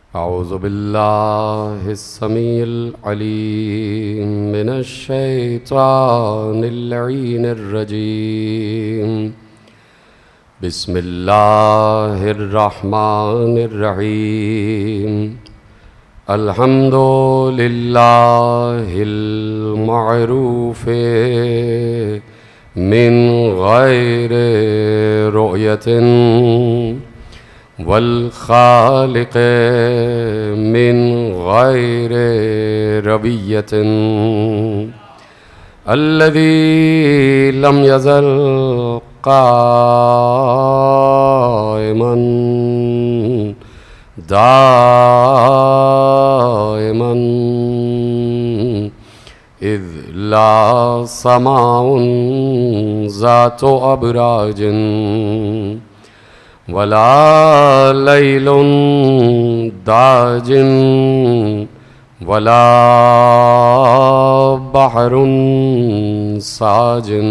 अऊज़ु बिल्लाहिस समीइल अलीम मिनश शैतानिर लईनिर रजीम। बिस्मिल्लाहिर रहमानिर रहीम। अल्हम्दुलिल्लाहिल मअरूफ़े मिन गैरि रुयतिन वल खालिक़े मिन गैरि रबियतिन अल्लज़ी लम यज़ल क़ाइमन दाइमन इज़ ला समाउन ज़ातु अबराजिन वला लैलुन दाजिन वला बहरुन साजिन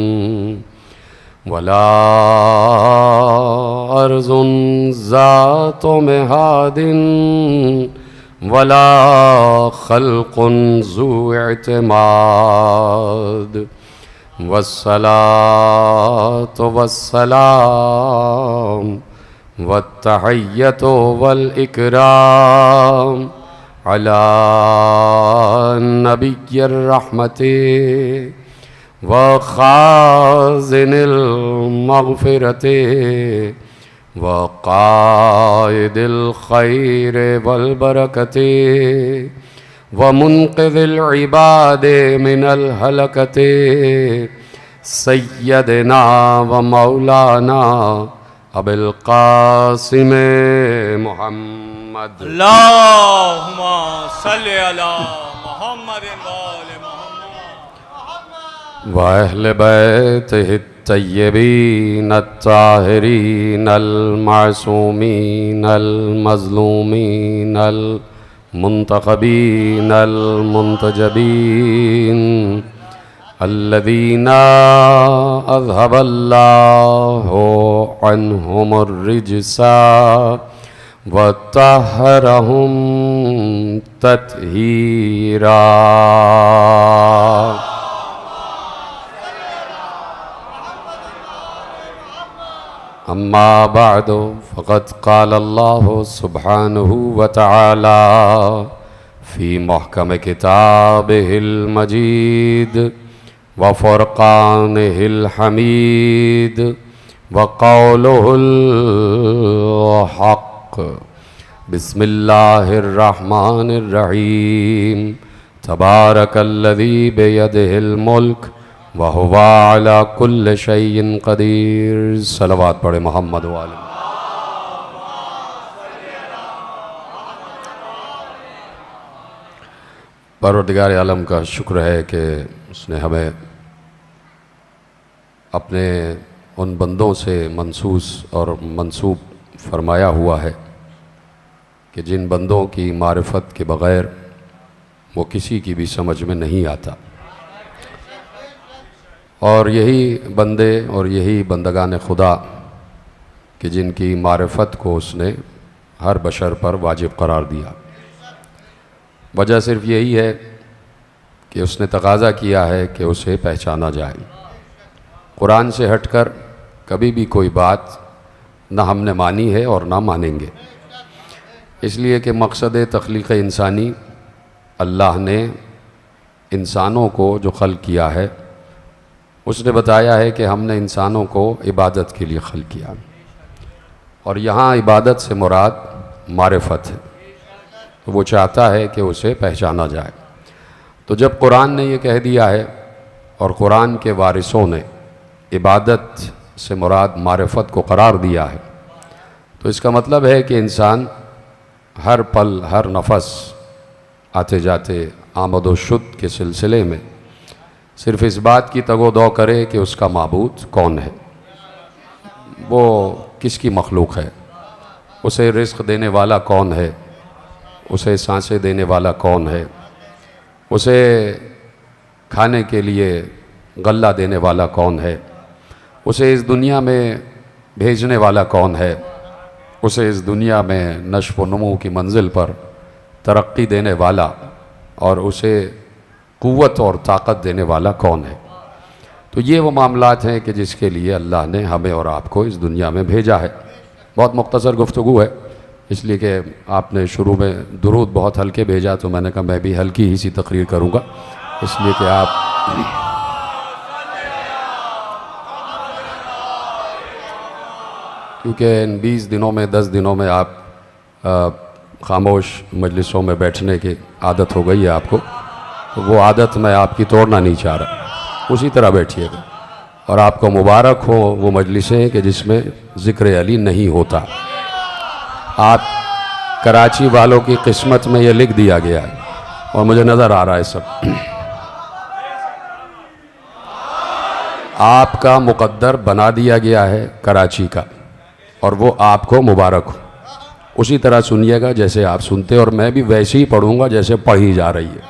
वला अर्ज़ुन ज़ातु मिहादिन वला खल्क़ुन ज़ू इत्माद वस्सलातु वस्सलाम वत्तहिय्यतु वल इकराम अला नबिय्यिर रहमति व खाज़िनिल मग़फ़िरति व क़ाइदिल खैरि वल बरकति व मुन्क़िज़िल इबादि मिनल हलकति सय्यदना व मौलाना अबिल क़ासिम मुहम्मद अल्लाहुम्मा सल्लि अला मुहम्मदिन व आलि मुहम्मद व अहले बैतिहि तय्यबीन अत्ताहिरीन अल मासूमीन अल मज़लूमीन अल मुंतखबीन अल मुंतजबीन अल्लज़ीना अज़हबल्लाहु अन्हुमुर रिज्सा व तहरहुम तत्हीरा। अम्मा बअदु फ़क़द क़ाल अल्लाहु सुब्हानहु व तआला फ़ी मुहकम किताबिहिल मजीद व फ़ुरक़ानिहिल हमीद व क़ौलुहुल हक़। बिस्मिल्लाहिर रहमानिर रहीम। तबारकल्लज़ी बियदिहिल मुल्क व हुवा अला कुल्लि शैइन क़दीर। सलवात पढ़े मोहम्मद व आले। परवरदिगार आलम का शुक्र है कि उसने हमें अपने उन बंदों से मनसूस और मंसूब फरमाया हुआ है कि जिन बंदों की मारिफत के बग़ैर वो किसी की भी समझ में नहीं आता, और यही बंदे और यही बंदगान खुदा कि जिनकी मारिफत को उसने हर बशर पर वाजिब करार दिया। वजह सिर्फ यही है कि उसने तकाज़ा किया है कि उसे पहचाना जाए। कुरान से हटकर कभी भी कोई बात ना हमने मानी है और ना मानेंगे, इसलिए कि मकसद तख्लीक़ इंसानी, अल्लाह ने इंसानों को जो खल्क़ किया है उसने बताया है कि हमने इंसानों को इबादत के लिए खल्क़ किया, और यहाँ इबादत से मुराद मारिफत है। तो वो चाहता है कि उसे पहचाना जाए। तो जब कुरान ने ये कह दिया है और कुरान के वारिसों ने इबादत से मुराद मारिफत को करार दिया है, तो इसका मतलब है कि इंसान हर पल हर नफस आते जाते आमद व शुद्ध के सिलसिले में सिर्फ़ इस बात की तगो-दो करे कि उसका माबूद कौन है, वो किसकी मखलूक है, उसे रिज़्क़ देने वाला कौन है, उसे सांसें देने वाला कौन है, उसे खाने के लिए गल्ला देने वाला कौन है, उसे इस दुनिया में भेजने वाला कौन है, उसे इस दुनिया में नश्व व नुमू की मंजिल पर तरक्की देने वाला और उसे क़ुव्वत और ताकत देने वाला कौन है। तो ये वो मामलात हैं कि जिसके लिए अल्लाह ने हमें और आपको इस दुनिया में भेजा है। बहुत मुख्तसर गुफ्तगू है, इसलिए कि आपने शुरू में दुरूद बहुत हल्के भेजा, तो मैंने कहा मैं भी हल्की ही सी तकरीर करूँगा, इसलिए कि आप क्योंकि इन 20 दिनों में 10 दिनों में आप ख़ामोश मजलिसों में बैठने की आदत हो गई है आपको, तो वो आदत मैं आपकी तोड़ना नहीं चाह रहा, उसी तरह बैठिएगा। और आपको मुबारक हो वो मजलिसें कि जिसमें ज़िक्र अली नहीं होता। आप कराची वालों की किस्मत में ये लिख दिया गया है और मुझे नज़र आ रहा है सब। आपका मुक़द्दर बना दिया गया है कराची का, और वो आपको मुबारक हो। उसी तरह सुनिएगा जैसे आप सुनते, और मैं भी वैसे ही पढ़ूँगा जैसे पढ़ी जा रही है,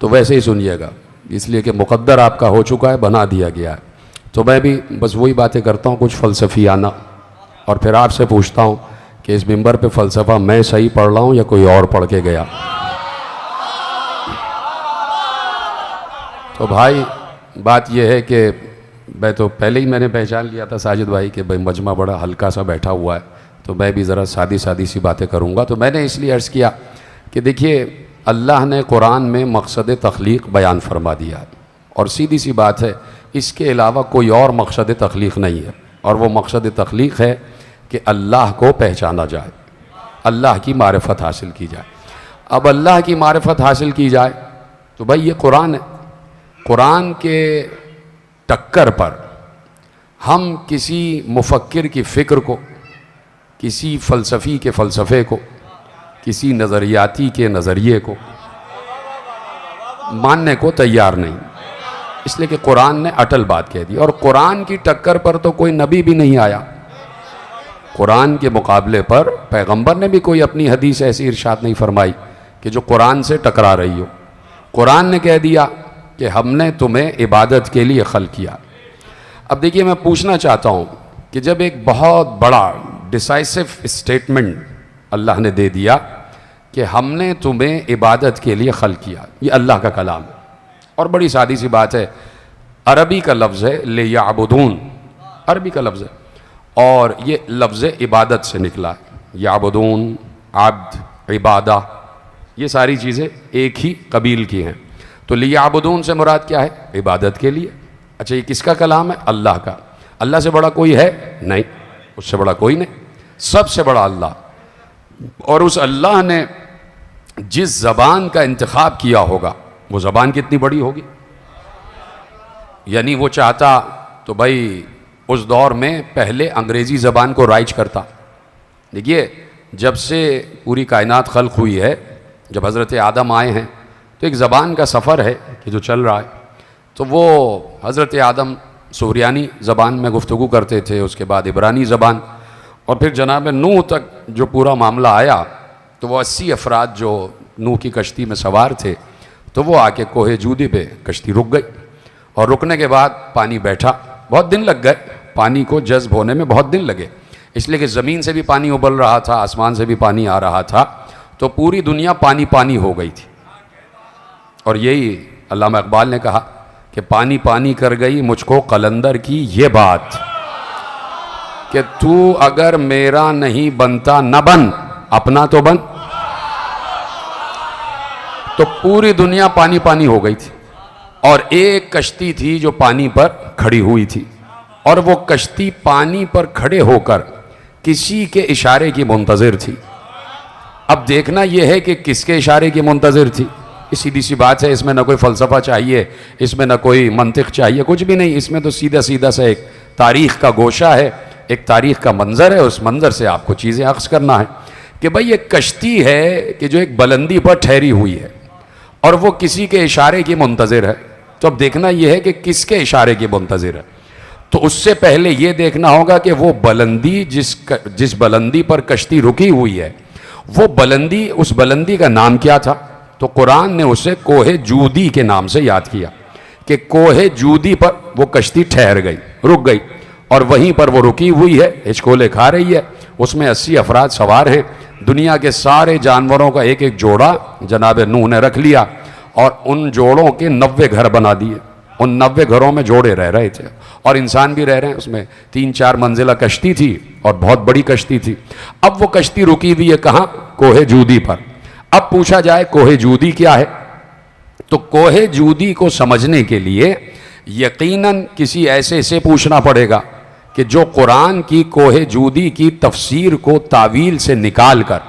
तो वैसे ही सुनिएगा, इसलिए कि मुक़द्दर आपका हो चुका है, बना दिया गया है। तो मैं भी बस वही बातें करता हूँ कुछ फ़लसफ़ियाना, और फिर आपसे पूछता हूँ कि इस मिंबर पे फ़लसफ़ा मैं सही पढ़ रहा हूँ या कोई और पढ़ के गया। तो भाई बात यह है कि मैं तो पहले ही मैंने पहचान लिया था साजिद भाई कि भाई मजमा बड़ा हल्का सा बैठा हुआ है, तो मैं भी ज़रा सादी सादी सी बातें करूँगा। तो मैंने इसलिए अर्ज़ किया कि देखिए अल्लाह ने कुरान में मकसद तख्लीक़ बयान फरमा दिया है, और सीधी सी बात है इसके अलावा कोई और मकसद तख्लीक़ नहीं है, और वो मकसद तख्लीक़ है कि अल्लाह को पहचाना जाए, अल्लाह की मारिफत हासिल की जाए। अब अल्लाह की मारिफत हासिल की जाए तो भाई ये कुरान है, कुरान के टक्कर पर हम किसी मुफक्किर की फ़िक्र को, किसी फ़लसफ़ी के फ़लसफ़े को, किसी नज़रियाती के नज़रिए को मानने को तैयार नहीं, इसलिए कि कुरान ने अटल बात कह दी। और कुरान की टक्कर पर तो कोई नबी भी नहीं आया, कुरान के मुकाबले पर पैगंबर ने भी कोई अपनी हदीस ऐसी इरशाद नहीं फरमाई कि जो कुरान से टकरा रही हो। कुरान ने कह दिया कि हमने तुम्हें इबादत के लिए खल्क़ किया। अब देखिए मैं पूछना चाहता हूँ कि जब एक बहुत बड़ा डिसाइसिव स्टेटमेंट अल्लाह ने दे दिया कि हमने तुम्हें इबादत के लिए खल्क़ किया, ये अल्लाह का कलाम है, और बड़ी सादी सी बात है, अरबी का लफ्ज़ है ले याबुदून, अरबी का लफ्ज़ है, और ये लफ्ज़ इबादत से निकला है। याबुदून, आब्द, इबादा, ये सारी चीज़ें एक ही कबील की हैं। तो लियाबुदून से मुराद क्या है? इबादत के लिए। अच्छा ये किसका कलाम है? अल्लाह का। अल्लाह से बड़ा कोई है? नहीं, उससे बड़ा कोई नहीं, सबसे बड़ा अल्लाह। और उस अल्लाह ने जिस ज़बान का इंतखाब किया होगा वो ज़बान कितनी बड़ी होगी। यानी वो चाहता तो भाई उस दौर में पहले अंग्रेज़ी ज़बान को राइज करता। देखिए जब से पूरी कायनात खल्क़ हुई है, जब हज़रत आदम आए हैं, तो एक ज़बान का सफ़र है कि जो चल रहा है। तो वो हज़रत आदम सूरियानी ज़बान में गुफ्तगू करते थे, उसके बाद इब्रानी ज़बान, और फिर जनाब नूह तक जो पूरा मामला आया तो वो 80 अफराद जो नूह की कश्ती में सवार थे, तो वो आके कोहे जूदी पे कश्ती रुक गई, और रुकने के बाद पानी बैठा। बहुत दिन लग गए पानी को जज्ब होने में, बहुत दिन लगे, इसलिए कि ज़मीन से भी पानी उबल रहा था, आसमान से भी पानी आ रहा था, तो पूरी दुनिया पानी पानी हो गई थी। और यही अल्लामा इकबाल ने कहा कि पानी पानी कर गई मुझको कलंदर की ये बात, कि तू अगर मेरा नहीं बनता न बन, अपना तो बन। तो पूरी दुनिया पानी पानी हो गई थी, और एक कश्ती थी जो पानी पर खड़ी हुई थी, और वो कश्ती पानी पर खड़े होकर किसी के इशारे की मुंतज़िर थी। अब देखना यह है कि किसके इशारे की मुंतज़िर थी। सीधी सी बात है, इसमें ना कोई फ़लसफ़ा चाहिए, इसमें ना कोई मंतिक चाहिए, कुछ भी नहीं। इसमें तो सीधा सीधा सा एक तारीख़ का गोशा है, एक तारीख़ का मंज़र है, उस मंज़र से आपको चीज़ें अक्स करना है कि भाई ये कश्ती है कि जो एक बुलंदी पर ठहरी हुई है, और वो किसी के इशारे की मुंतज़िर है। तो अब देखना यह है कि किसके इशारे की मुंतज़िर है। तो उससे पहले ये देखना होगा कि वो बुलंदी जिस बुलंदी पर कश्ती रुकी हुई है, वो बुलंदी, उस बुलंदी का नाम क्या था। तो कुरान ने उसे कोहे जूदी के नाम से याद किया कि कोहे जूदी पर वो कश्ती ठहर गई, रुक गई, और वहीं पर वो रुकी हुई है, हिचकोले खा रही है, उसमें 80 अफराद सवार हैं। दुनिया के सारे जानवरों का एक एक जोड़ा जनाब नूह ने रख लिया और उन जोड़ों के 90 घर बना दिए। उन 90 घरों में जोड़े रह रहे थे और इंसान भी रह रहे हैं। उसमें 3-4 मंजिला कश्ती थी और बहुत बड़ी कश्ती थी। अब वो कश्ती रुकी हुई है कहाँ? कोहे जूदी पर। अब पूछा जाए कोहे जूदी क्या है, तो कोहे जूदी को समझने के लिए यकीनन किसी ऐसे से पूछना पड़ेगा कि जो कुरान की कोहे जूदी की तफसीर को तावील से निकाल कर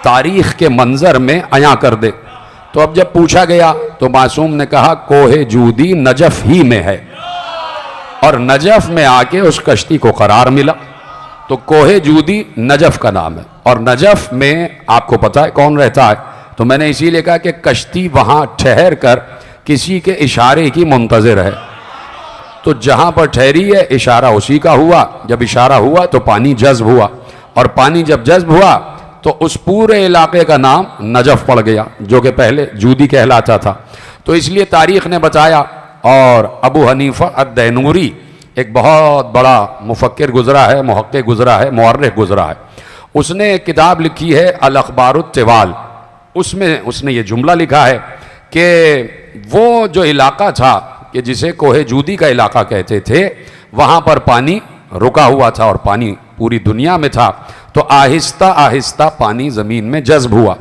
तारीख के मंजर में अया कर दे। तो अब जब पूछा गया तो मासूम ने कहा कोहे जूदी नजफ ही में है और नजफ में आके उस कश्ती को करार मिला। तो कोहे जूदी नजफ का नाम है और नजफ में आपको पता है कौन रहता है, तो मैंने इसीलिए कहा कि कश्ती वहां ठहर कर किसी के इशारे की मुंतजिर है। तो जहां पर ठहरी है इशारा उसी का हुआ, जब इशारा हुआ तो पानी जज्ब हुआ और पानी जब जज्ब हुआ तो उस पूरे इलाके का नाम नजफ पड़ गया जो कि पहले जूदी कहलाता था। तो इसलिए तारीख ने बताया। और अबू हनीफा अद-दैनूरी एक बहुत बड़ा मुफक्किर गुजरा है, मुहक्किक गुजरा है, मुअर्रिख गुजरा है। उसने एक किताब लिखी है अल-अख़बारुत तिवाल। उसमें उसने ये जुमला लिखा है कि वो जो इलाका था कि जिसे कोहे जूदी का इलाका कहते थे, वहाँ पर पानी रुका हुआ था और पानी पूरी दुनिया में था। तो आहिस्ता आहिस्ता पानी ज़मीन में जज्ब हुआ।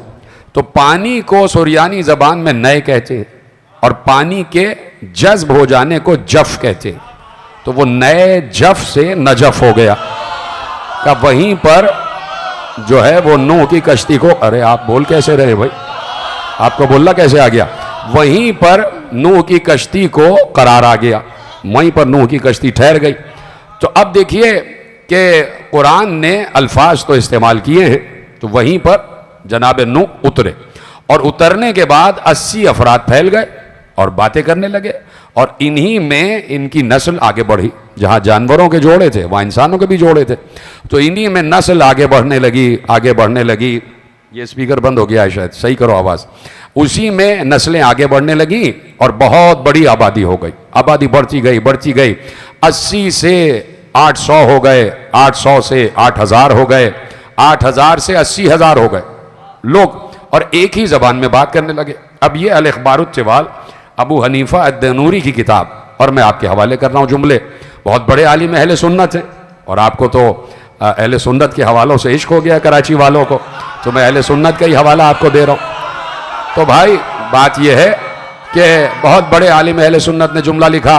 तो पानी को सुरयानी ज़बान में नए कहते हैं और पानी के जज्ब हो जाने को जफ कहते हैं। तो वो नए जफ से नजफ हो गया का वहीं पर जो है वो नूह की कश्ती को, अरे आप बोल कैसे रहे भाई, आपको बोलना कैसे आ गया, वहीं पर नूह की कश्ती को करार आ गया, वहीं पर नूह की कश्ती ठहर गई। तो अब देखिए कि कुरान ने अल्फाज तो इस्तेमाल किए हैं, तो वहीं पर जनाब नूह उतरे और उतरने के बाद 80 अफराद फैल गए और बातें करने लगे और इन्हीं में इनकी नस्ल आगे बढ़ी। जहाँ जानवरों के जोड़े थे वहाँ इंसानों के भी जोड़े थे, तो इन्हीं में नस्ल आगे बढ़ने लगी, आगे बढ़ने लगी। ये स्पीकर बंद हो गया है शायद, सही करो आवाज़। उसी में नस्लें आगे बढ़ने लगी और बहुत बड़ी आबादी हो गई। आबादी बढ़ती गई बढ़ती गई, 80 से 800 हो गए, 800 से 8000 हो गए, 8000 से 80,000 हो गए लोग और एक ही ज़बान में बात करने लगे। अब ये अल-अख़बारुत तिवाल अबू हनीफा अद-दैनूरी की किताब, और मैं आपके हवाले कर रहा हूँ जुमले। बहुत बड़े आलिम अहले सुन्नत हैं और आपको तो अहले सुन्नत के हवालों से इश्क हो गया कराची वालों को, तो मैं अहले सुन्नत का ही हवाला आपको दे रहा हूँ। तो भाई बात यह है कि बहुत बड़े आलिम अहले सुन्नत ने जुमला लिखा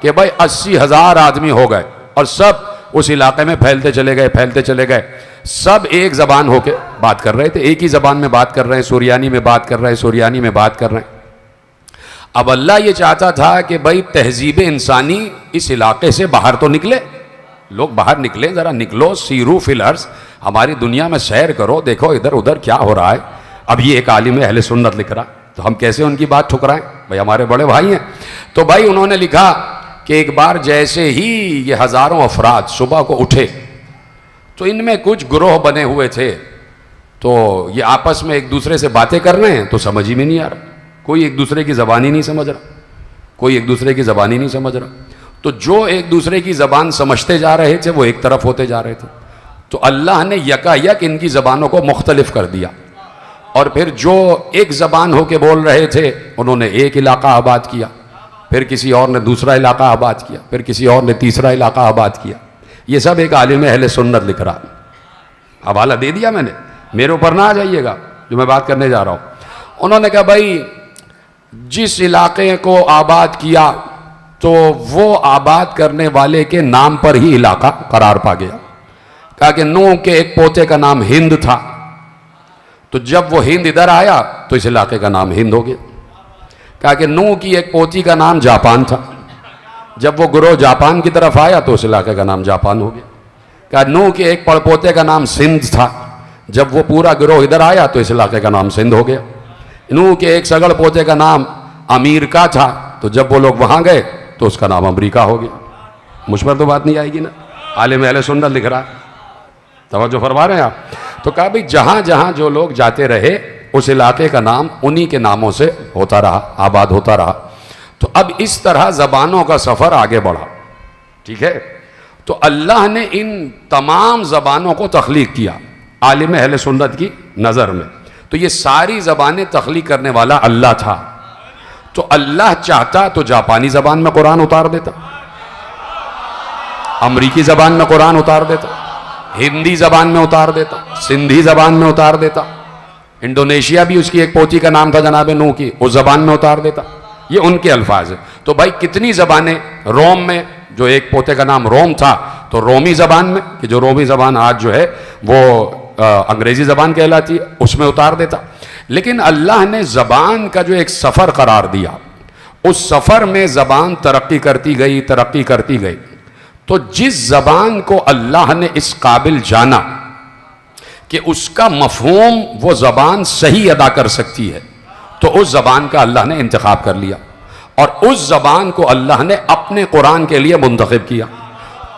कि भाई 80,000 आदमी हो गए और सब उस इलाके में फैलते चले गए, फैलते चले गए। सब एक ज़बान होके बात कर रहे थे, एक ही ज़बान में बात कर रहे हैं, सुरयानी में बात कर रहे हैं, सुरयानी में बात कर रहे हैं। अब अल्लाह ये चाहता था कि भाई तहजीब इंसानी इस इलाके से बाहर तो निकले, लोग बाहर निकले, ज़रा निकलो, सीरू फिल अर्ज़, हमारी दुनिया में सैर करो, देखो इधर उधर क्या हो रहा है। अब ये एक आलिम अहले सुन्नत लिख रहा, तो हम कैसे उनकी बात ठुकराएं, भाई हमारे बड़े भाई हैं। तो भाई उन्होंने लिखा कि एक बार जैसे ही ये हज़ारों अफराद सुबह को उठे तो इनमें कुछ ग्रोह बने हुए थे, तो ये आपस में एक दूसरे से बातें कर रहे हैं, तो समझ ही में नहीं आ रहा, कोई एक दूसरे की ज़बान ही नहीं समझ रहा, कोई एक दूसरे की ज़बान ही नहीं समझ रहा। तो जो एक दूसरे की ज़बान समझते जा रहे थे वो एक तरफ होते जा रहे थे। तो अल्लाह ने यकायक इनकी ज़बानों को मुख्तलिफ कर दिया और फिर जो एक ज़बान होके बोल रहे थे उन्होंने एक इलाका आबाद किया, फिर किसी और ने दूसरा इलाका आबाद किया, फिर किसी और ने तीसरा इलाका आबाद किया। ये सब एक आलिम अहले सुन्नत लिख रहा, हवाला दे दिया मैंने, मेरे ऊपर ना आ जाइएगा जो मैं बात करने जा रहा हूँ। उन्होंने कहा भाई जिस इलाके को आबाद किया तो वो आबाद करने वाले के नाम पर ही इलाका करार पा गया। कहा कि नूह के एक पोते का नाम हिंद था, तो जब वो हिंद इधर आया तो इस इलाके का नाम हिंद हो गया। कहा कि नूह की एक पोती का नाम जापान था, जब वो गुरो जापान की तरफ आया तो उस इलाके का नाम जापान हो गया। कहा नूह के एक पड़पोते का नाम सिंध था, जब वो पूरा गिरोह इधर आया तो इस इलाके का नाम सिंध हो गया। नूह के एक सगड़ पोते का नाम अमेरिका था, तो जब वो लोग वहाँ गए तो उसका नाम अमेरिका हो गया। मुझ पर तो बात नहीं आएगी ना, आलिम अहले सुन्नत लिख रहा है, तवज्जो फरमा रहे हैं आप। तो कहा भाई जहाँ जहाँ जो लोग जाते रहे उस इलाके का नाम उन्हीं के नामों से होता रहा, आबाद होता रहा। तो अब इस तरह ज़बानों का सफ़र आगे बढ़ा, ठीक है। तो अल्लाह ने इन तमाम ज़बानों को तख्लीक किया, आलिम अहले सुन्नत की नज़र में। तो ये सारी ज़बानें तख्लीक करने वाला अल्लाह था। तो अल्लाह चाहता तो जापानी ज़बान में कुरान उतार देता, अमरीकी ज़बान में कुरान उतार देता, हिंदी ज़बान में उतार देता, सिंधी ज़बान में उतार देता, इंडोनेशिया भी उसकी एक पोती का नाम था जनाब नूह की, उस ज़बान में उतार देता। ये उनके अल्फाज है। तो भाई कितनी ज़बानें, रोम में जो एक पोते का नाम रोम था तो रोमी ज़बान में, कि जो रोमी ज़बान आज जो है वो अंग्रेज़ी ज़बान कहलाती है, उसमें उतार देता। लेकिन अल्लाह ने ज़बान का जो एक सफ़र करार दिया, उस सफ़र में ज़बान तरक्की करती गई, तरक्की करती गई। तो जिस ज़बान को अल्लाह ने इस काबिल जाना कि उसका मफ़हूम वो ज़बान सही अदा कर सकती है, तो उस ज़बान का अल्लाह ने इंतखाब कर लिया और उस ज़बान को अल्लाह ने अपने कुरान के लिए मुंतखब किया।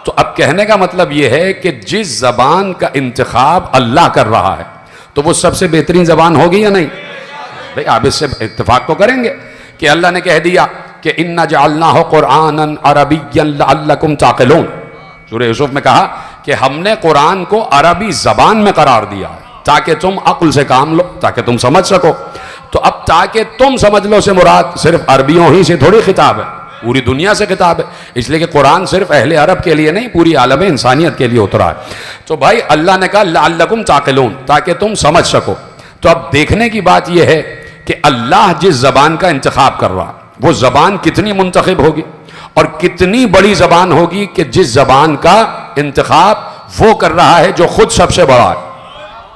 तो अब कहने का मतलब ये है कि जिस ज़बान का इंतखाब अल्लाह कर रहा है तो वो सबसे बेहतरीन ज़बान होगी या नहीं? भाई आप इससे इत्तेफाक तो करेंगे कि अल्लाह ने कह दिया कि इन्ना जअलनाहु कुरआनन अरबिय्यन लअल्लकुम ताक़िलून। सूरह यूसुफ में कहा कि हमने कुरान को अरबी ज़बान में करार दिया है ताकि तुम अक्ल से काम लो, ताकि तुम समझ सको। तो अब ताकि तुम समझ लो से मुराद सिर्फ अरबियों ही से थोड़ी खिताब है, पूरी दुनिया से खिताब है। इसलिए कि कुरान सिर्फ अहले अरब के लिए नहीं, पूरी आलम इंसानियत के लिए उतरा है। तो भाई अल्लाह ने कहा लअल्लकुम ताक़िलून, ताकि तुम समझ सको। तो अब देखने की बात यह है कि अल्लाह जिस ज़बान का इंतखाब कर रहा, वो ज़बान कितनी मुंतखब होगी और कितनी बड़ी ज़बान होगी कि जिस ज़बान का इंतखाब वो कर रहा है जो खुद सबसे बड़ा है।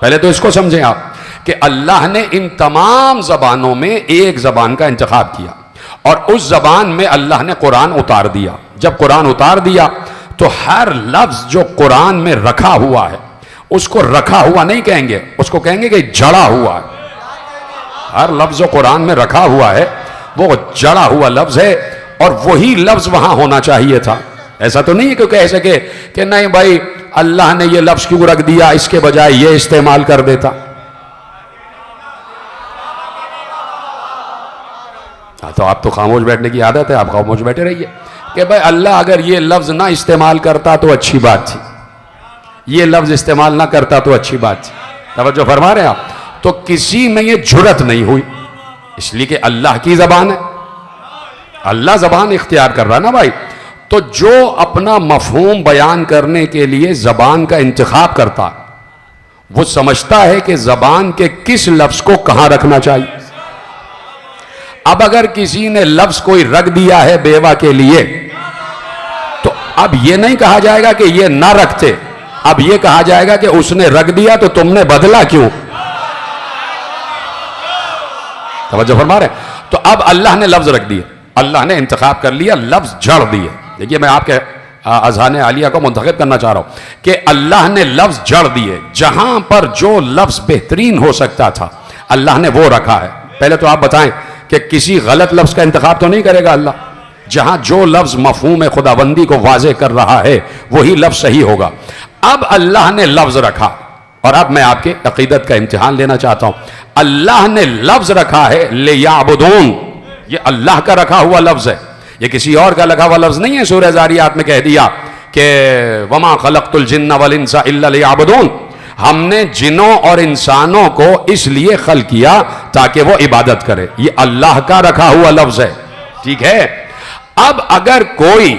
पहले तो इसको समझें आप कि अल्लाह ने इन तमाम ज़बानों में एक ज़बान का इंतखाब किया और उस ज़बान में अल्लाह ने कुरान उतार दिया। जब कुरान उतार दिया तो हर लफ्ज़ जो कुरान में रखा हुआ है उसको रखा हुआ नहीं कहेंगे, उसको कहेंगे कि जड़ा हुआ है। हर लफ्ज़ जो कुरान में रखा हुआ है वो जड़ा हुआ लफ्ज़ है और वही लफ्ज़ वहां होना चाहिए था। ऐसा तो नहीं है कि कह सके कि नहीं भाई अल्लाह ने ये लफ्ज़ क्यों रख दिया, इसके बजाय ये इस्तेमाल कर देता। तो आप तो खामोश बैठने की आदत है, आप खामोश बैठे रहिए कि भाई अल्लाह अगर ये लफ्ज़ ना इस्तेमाल करता तो अच्छी बात थी, ये लफ्ज़ इस्तेमाल ना करता तो अच्छी बात थी। तवज्जो फरमा रहे हैं आप? तो किसी में ये जुर्रत नहीं हुई, इसलिए कि अल्लाह की ज़बान है, अल्लाह ज़बान इख्तियार कर रहा है ना भाई। तो जो अपना मफहूम बयान करने के लिए ज़बान का इंतखाब करता है वो समझता है कि ज़बान के किस लफ्ज़ को कहां रखना चाहिए। अब अगर किसी ने लफ्ज़ कोई रख दिया है बेवा के लिए तो अब यह नहीं कहा जाएगा कि यह ना रखते, अब यह कहा जाएगा कि उसने रख दिया तो तुमने बदला क्यों। तवज्जो फरमा रहे? तो अब अल्लाह ने लफ्ज़ रख दिया, अल्लाह ने इंतखाब कर लिया, लफ्ज़ जड़ दिए। देखिए मैं आपके अज़हान आलिया को मुंतखब करना चाह रहा हूं कि अल्लाह ने लफ्ज़ जड़ दिए, जहां पर जो लफ्ज़ बेहतरीन हो सकता था अल्लाह ने वो रखा है। पहले तो आप बताएं कि किसी गलत लफ्ज़ का इंतखाब तो नहीं करेगा अल्लाह। जहां जो लफ्ज़ मफ़हूम खुदाबंदी को वाज़े कर रहा है वही लफ्ज़ सही होगा। अब अल्लाह ने लफ्ज़ रखा और अब मैं आपके अकीदत का इम्तिहान लेना चाहता हूं। अल्लाह ने लफ्ज़ रखा है लियाबुदून, ये अल्लाह का रखा हुआ लफ्ज़ है, ये किसी और का लगा हुआ लफ्ज़ नहीं है। सूरह ज़ारियात में कह दिया कि वमा खलक़तुल जिन्ना वल इंसा इल्ला लियाबुदून, हमने जिनों और इंसानों को इसलिए खल किया ताकि वो इबादत करे। ये अल्लाह का रखा हुआ लफ्ज़ है, ठीक है। अब अगर कोई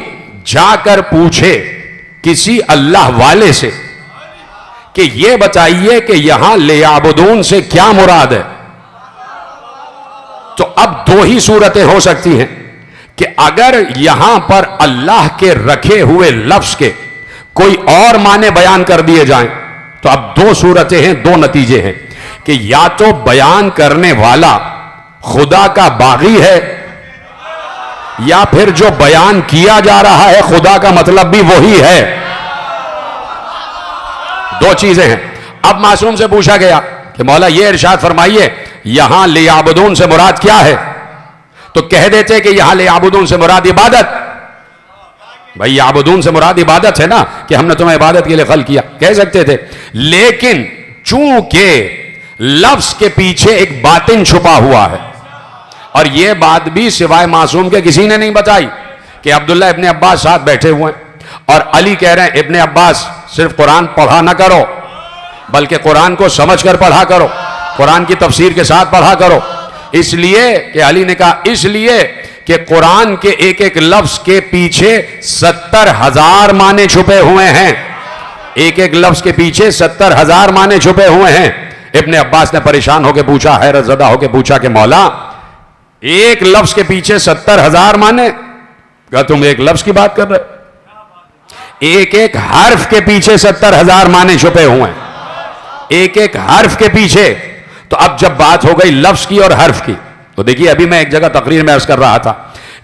जाकर पूछे किसी अल्लाह वाले से कि ये बताइए कि यहां लियाबुदून से क्या मुराद है, तो अब दो ही सूरतें हो सकती हैं कि अगर यहां पर अल्लाह के रखे हुए लफ्ज़ के कोई और माने बयान कर दिए जाएं तो अब दो सूरतें हैं, दो नतीजे हैं कि या तो बयान करने वाला खुदा का बागी है या फिर जो बयान किया जा रहा है खुदा का मतलब भी वही है। दो चीजें हैं। अब मासूम से पूछा गया कि मौला ये इरशाद फरमाइए यहां लियाबुदून से मुराद क्या है, तो कह देते कि यहां लियाबुदून से मुराद इबादत। भाई याबुदून से मुराद इबादत है ना, कि हमने तुम्हें इबादत के लिए खल किया, कह सकते थे। लेकिन चूंकि लफ्ज के पीछे एक बातिन छुपा हुआ है और यह बात भी सिवाय मासूम के किसी ने नहीं बताई कि अब्दुल्ला इब्ने अब्बास साथ बैठे हुए हैं और अली कह रहे हैं इब्ने अब्बास सिर्फ कुरान पढ़ा ना करो, बल्कि कुरान को समझकर पढ़ा करो, कुरान की तफसीर के साथ पढ़ा करो। इसलिए कि अली ने कहा, इसलिए कि कुरान के एक एक लफ्ज के पीछे 70,000 माने छुपे हुए हैं। एक एक लफ्ज के पीछे 70,000 माने छुपे हुए हैं। इब्ने अब्बास ने परेशान होकर पूछा, हैरत ज़दा होकर पूछा कि मौला, एक लफ्ज के पीछे 70,000 माने? क्या तुम एक लफ्ज की बात कर रहे हो? एक एक हर्फ के पीछे 70,000 माने छुपे हुए हैं, एक एक हर्फ के पीछे। तो अब जब बात हो गई लफ्ज की और हर्फ की, तो देखिए अभी मैं एक जगह तकरीर में अर्ज कर रहा था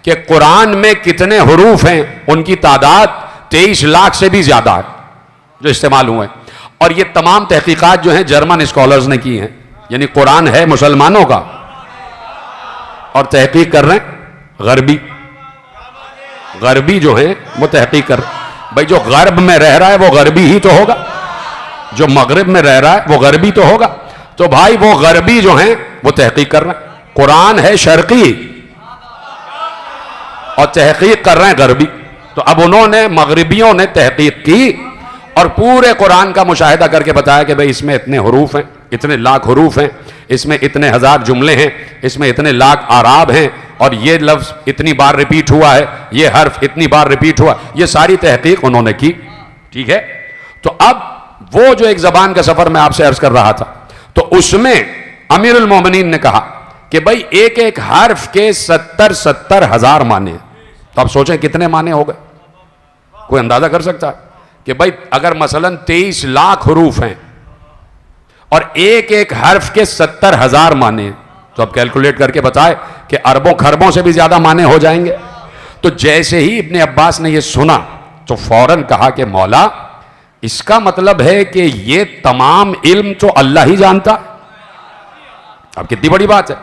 कि कुरान में कितने हुरूफ हैं, उनकी तादाद 23 लाख से भी ज्यादा है जो इस्तेमाल हुए हैं। और ये तमाम तहकीकात जो हैं जर्मन स्कॉलर्स ने की हैं, यानी कुरान है मुसलमानों का और तहकीक कर रहे हैं गरबी जो हैं वो तहकीक कर रहे हैं। भाई जो गर्ब में रह रहा है वो गरबी ही तो होगा, जो मगरिब में रह रहा है वो गरबी तो होगा। तो भाई वो गरबी जो हैं वो तहकीक कर रहे हैं, कुरान है शर्की और तहकीक कर रहे हैं गरबी। तो अब उन्होंने, मगरिबियों ने तहकीक की और पूरे कुरान का मुशाहिदा करके बताया कि भाई इसमें इतने हुरूफ हैं, इतने लाख हुरूफ हैं, इसमें इतने हजार जुमले हैं, इसमें इतने लाख आराब हैं, और ये लफ्ज इतनी बार रिपीट हुआ है, ये हर्फ इतनी बार रिपीट हुआ। ये सारी तहकीक उन्होंने की। ठीक है, तो अब वो जो एक जबान का सफर मैं आपसे अर्ज कर रहा था, तो उसमें अमीरुल मोमिनीन ने कहा कि भाई एक एक हर्फ के 70 हजार माने। तो आप सोचें कितने माने हो गए, कोई अंदाजा कर सकता है कि भाई अगर मसलन 23 लाख हुरूफ हैं और एक एक हर्फ के 70,000 माने, तो अब कैलकुलेट करके बताए कि अरबों खरबों से भी ज्यादा माने हो जाएंगे। तो जैसे ही इब्ने अब्बास ने यह सुना तो फौरन कहा कि मौला, इसका मतलब है कि ये तमाम इल्म तो अल्लाह ही जानता। अब कितनी बड़ी बात है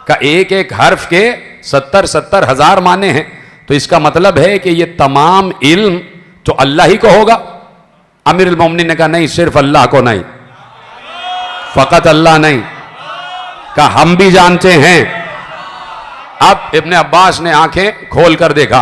का एक एक हर्फ के 70 हजार माने हैं, तो इसका मतलब है कि ये तमाम इल्म तो अल्लाह ही को होगा। अमीरुल मोमिनीन ने कहा नहीं, सिर्फ अल्लाह को नहीं, फकत अल्लाह नहीं, कहा हम भी जानते हैं। अब इब्ने अब्बास ने आंखें खोल कर देखा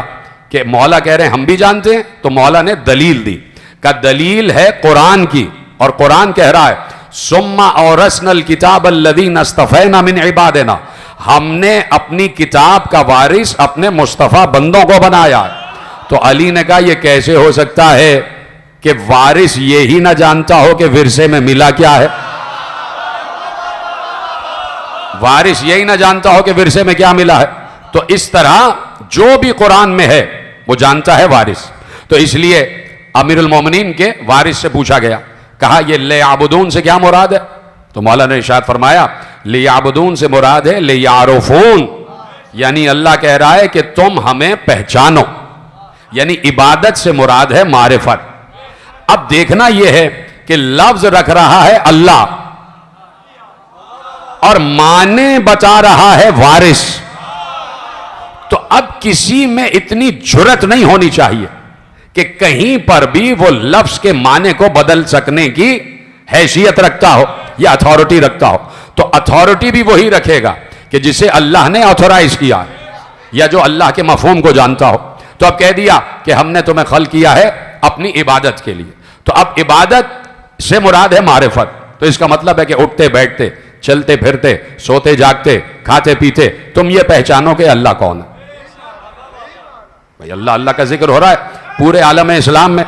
कि मौला कह रहे हैं हम भी जानते हैं, तो मौला ने दलील दी। का दलील है कुरान की, और कुरान कह रहा है सुम्मा औरसनल किताब अल्लज़ीना इस्तफ़ैना मिन इबादिना, हमने अपनी किताब का वारिस अपने मुस्तफ़ा बंदों को बनाया है। तो अली ने कहा यह कैसे हो सकता है कि वारिस ये ही ना जानता हो कि विरसे में मिला क्या है, वारिस यही ना जानता हो कि विरसे में क्या मिला है। तो इस तरह जो भी कुरान में है वो जानता है वारिस। तो इसलिए अमीरुल मोमिनीन के वारिस से पूछा गया, कहा ये ले आबुदून से क्या मुराद है? तो मौला ने इरशाद फरमाया ले आबुदून से मुराद है ले यारुफून, यानी अल्लाह कह रहा है कि तुम हमें पहचानो, यानी इबादत से मुराद है मारिफत। अब देखना यह है कि लफ्ज रख रहा है अल्लाह और माने बता रहा है वारिस। तो अब किसी में इतनी जुर्रत नहीं होनी चाहिए कि कहीं पर भी वो लफ्ज के माने को बदल सकने की हैसियत रखता हो या अथॉरिटी रखता हो। तो अथॉरिटी भी वही रखेगा कि जिसे अल्लाह ने ऑथोराइज किया है या जो अल्लाह के मफहूम को जानता हो। तो अब कह दिया कि हमने तुम्हें खल्क किया है अपनी इबादत के लिए, तो अब इबादत से मुराद है मारिफत। तो इसका मतलब है कि उठते बैठते, चलते फिरते, सोते जागते, खाते पीते, तुम ये पहचानो कि अल्लाह कौन है। भाई अल्लाह अल्लाह का जिक्र हो रहा है पूरे आलम इस्लाम में,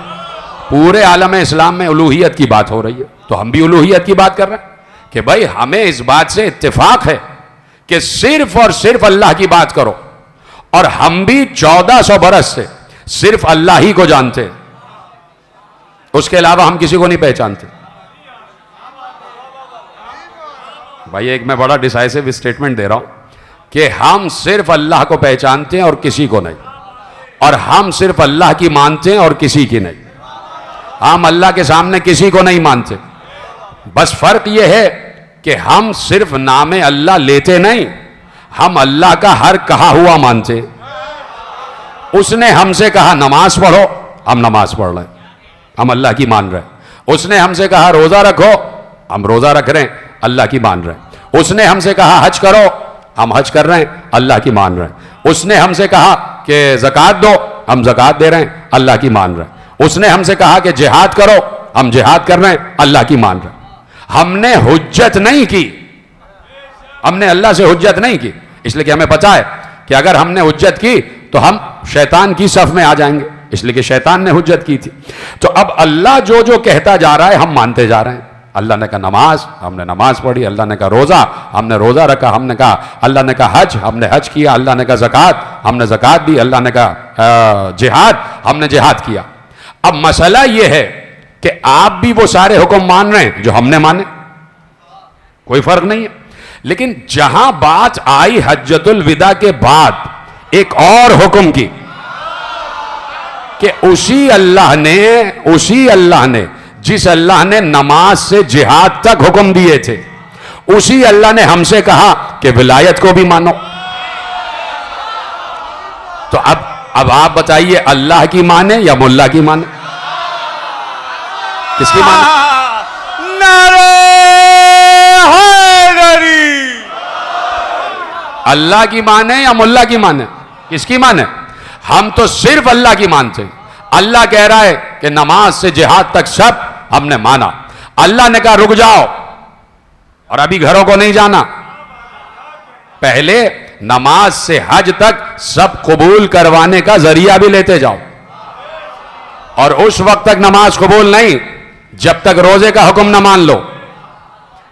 पूरे आलम इस्लाम में उलूहियत की बात हो रही है। तो हम भी उलूहियत की बात कर रहे हैं कि भाई हमें इस बात से इत्तेफाक है कि सिर्फ और सिर्फ अल्लाह की बात करो, और हम भी 1400 बरस से सिर्फ अल्लाह ही को जानते हैं, उसके अलावा हम किसी को नहीं पहचानते। भाई एक मैं बड़ा डिसाइसिव स्टेटमेंट दे रहा हूं कि हम सिर्फ अल्लाह को पहचानते हैं और किसी को नहीं, और हम सिर्फ अल्लाह की मानते हैं और किसी की नहीं। हम अल्लाह के सामने किसी को नहीं मानते, बस फर्क यह है कि हम सिर्फ नामे अल्लाह लेते नहीं, हम अल्लाह का हर कहा हुआ मानते। उसने हमसे कहा नमाज पढ़ो, हम नमाज पढ़ रहे हैं, हम अल्लाह की मान रहे हैं। उसने हमसे कहा रोजा रखो, हम रोजा रख रहे हैं, अल्लाह की मान रहे हैं। उसने हमसे कहा हज करो, हम हज कर रहे हैं, अल्लाह की मान रहे हैं। उसने हमसे कहा कि ज़कात दो, हम ज़कात दे रहे हैं, अल्लाह की मान रहे हैं। उसने हमसे कहा कि जिहाद करो, हम जिहाद कर रहे हैं, अल्लाह की मान रहे हैं। हमने हुज्जत नहीं की, हमने अल्लाह से हुज्जत नहीं की, इसलिए कि हमें पता है कि अगर हमने हुज्जत की तो हम शैतान की सफ में आ जाएंगे, इसलिए कि शैतान ने हुज्जत की थी। तो अब अल्लाह जो जो कहता जा रहा है हम मानते जा रहे हैं। अल्लाह ने कहा नमाज, हमने नमाज पढ़ी। अल्लाह ने कहा रोजा, हमने रोजा रखा। हमने कहा, अल्लाह ने कहा हज, हमने हज किया। अल्लाह ने कहा ज़कात, हमने ज़कात दी। अल्लाह ने कहा जिहाद, हमने जिहाद किया। अब मसला यह है कि आप भी वो सारे हुक्म मान रहे हैं जो हमने माने, कोई फर्क नहीं है। लेकिन जहां बात आई हज्जतुल विदा के बाद एक और हुक्म की कि उसी अल्लाह ने जिस अल्लाह ने नमाज से जिहाद तक हुक्म दिए थे, उसी अल्लाह ने हमसे कहा कि विलायत को भी मानो। तो अब आप बताइए, अल्लाह की माने या मुल्ला की माने? किसकी माने? नारे हैदरी। अल्लाह की माने या मुल्ला की माने? किसकी माने? हम तो सिर्फ अल्लाह की मानते हैं। अल्लाह कह रहा है कि नमाज से जिहाद तक सब हमने माना। अल्लाह ने कहा रुक जाओ और अभी घरों को नहीं जाना, पहले नमाज से हज तक सब कबूल करवाने का जरिया भी लेते जाओ। और उस वक्त तक नमाज कबूल नहीं जब तक रोजे का हुक्म ना मान लो,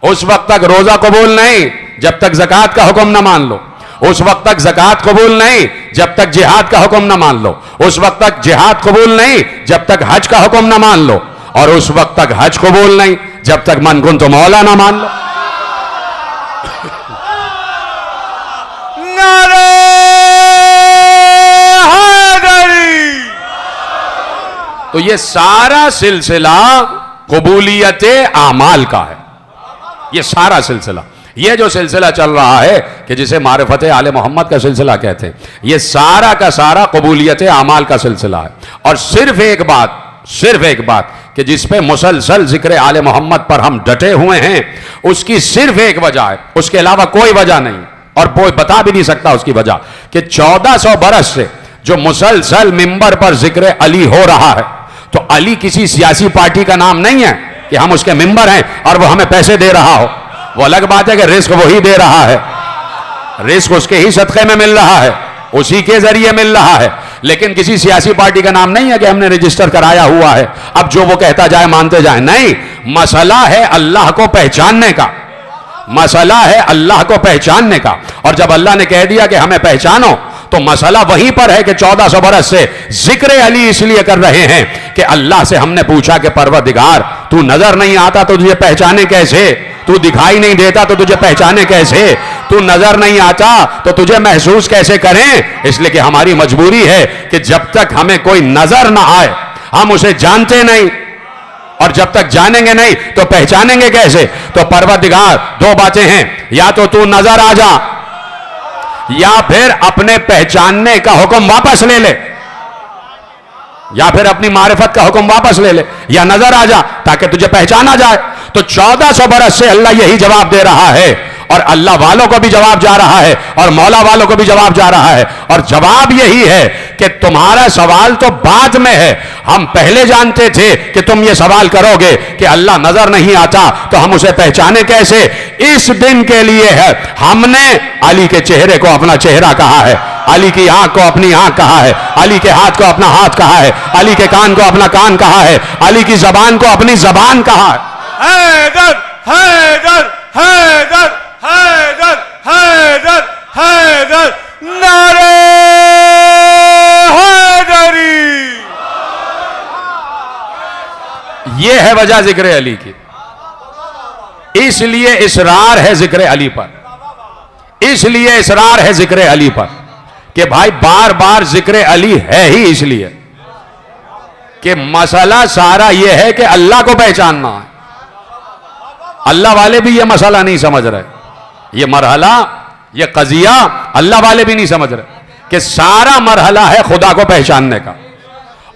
उस वक्त तक रोजा कबूल नहीं जब तक ज़कात का हुक्म ना मान लो, उस वक्त तक ज़कात कबूल नहीं जब तक जिहाद का हुक्म ना मान लो, उस वक्त तक जिहाद कबूल नहीं जब तक हज का हुक्म ना मान लो, और उस वक्त तक हज कबूल नहीं जब तक मन कुन तो मौला ना मान लो। नारे हैदरी। तो ये सारा सिलसिला कबूलियत आमाल का है। ये सारा सिलसिला, ये जो सिलसिला चल रहा है कि जिसे मारिफत आले मोहम्मद का सिलसिला कहते हैं, ये सारा का सारा कबूलियत आमाल का सिलसिला है। और सिर्फ एक बात कि जिस पे मुसलसल जिक्र आले मोहम्मद पर हम डटे हुए हैं, उसकी सिर्फ एक वजह है, उसके अलावा कोई वजह नहीं, और कोई बता भी नहीं सकता उसकी वजह, कि 1400 बरस से जो मुसलसल मिंबर पर जिक्र अली हो रहा है, तो अली किसी सियासी पार्टी का नाम नहीं है कि हम उसके मिंबर हैं और वो हमें पैसे दे रहा हो। वो अलग बात है कि रिस्क वही दे रहा है, रिस्क उसके ही सदक़े में मिल रहा है, उसी के जरिए मिल रहा है, लेकिन किसी सियासी पार्टी का नाम नहीं है कि हमने रजिस्टर कराया हुआ है, अब जो वो कहता जाए मानते जाए। नहीं, मसला है अल्लाह को पहचानने का, मसला है अल्लाह को पहचानने का। और जब अल्लाह ने कह दिया कि हमें पहचानो, तो मसला वहीं पर है कि 1400 बरस से जिक्र अली इसलिए कर रहे हैं कि अल्लाह से हमने पूछा कि परवरदिगार, तू नजर नहीं आता तो तुझे पहचाने कैसे, तू दिखाई नहीं देता तो तुझे पहचाने कैसे, तू नजर नहीं आता तो तुझे महसूस कैसे करें। इसलिए कि हमारी मजबूरी है कि जब तक हमें कोई नजर ना आए हम उसे जानते नहीं, और जब तक जानेंगे नहीं तो पहचानेंगे कैसे। तो परवरदिगार दो बातें हैं, या तो तू नजर आ जा, या फिर अपने पहचानने का हुक्म वापस ले ले, या फिर अपनी मारिफत का हुक्म वापस ले ले, या नजर आ जा ताकि तुझे पहचाना जाए। तो 1400 बरस से अल्लाह यही जवाब दे रहा है, और अल्लाह वालों को भी जवाब जा रहा है और मौला वालों को भी जवाब जा रहा है। और जवाब यही है कि तुम्हारा सवाल तो बाद में है, हम पहले जानते थे कि तुम ये सवाल करोगे कि अल्लाह नजर नहीं आता तो हम उसे पहचाने कैसे। इस दिन के लिए है हमने अली के चेहरे को अपना चेहरा कहा है, अली की आंख को अपनी आंख कहा है, अली के हाथ को अपना हाथ कहा है, अली के कान को अपना कान कहा है, अली की जबान को अपनी जबान कहा है। हैदर हैदर हैदर हैदर हैदर हैदर। नारे हैदरी। यह है वजह जिक्र अली की, इसलिए इसरार है जिक्र अली पर, इसलिए इसरार है जिक्र अली पर कि भाई बार बार जिक्र अली है ही इसलिए कि मसला सारा यह है कि अल्लाह को पहचानना है। अल्लाह वाले भी यह मसला नहीं समझ रहे, यह मरहला, यह कजिया अल्लाह वाले भी नहीं समझ रहे कि सारा मरहला है खुदा को पहचानने का।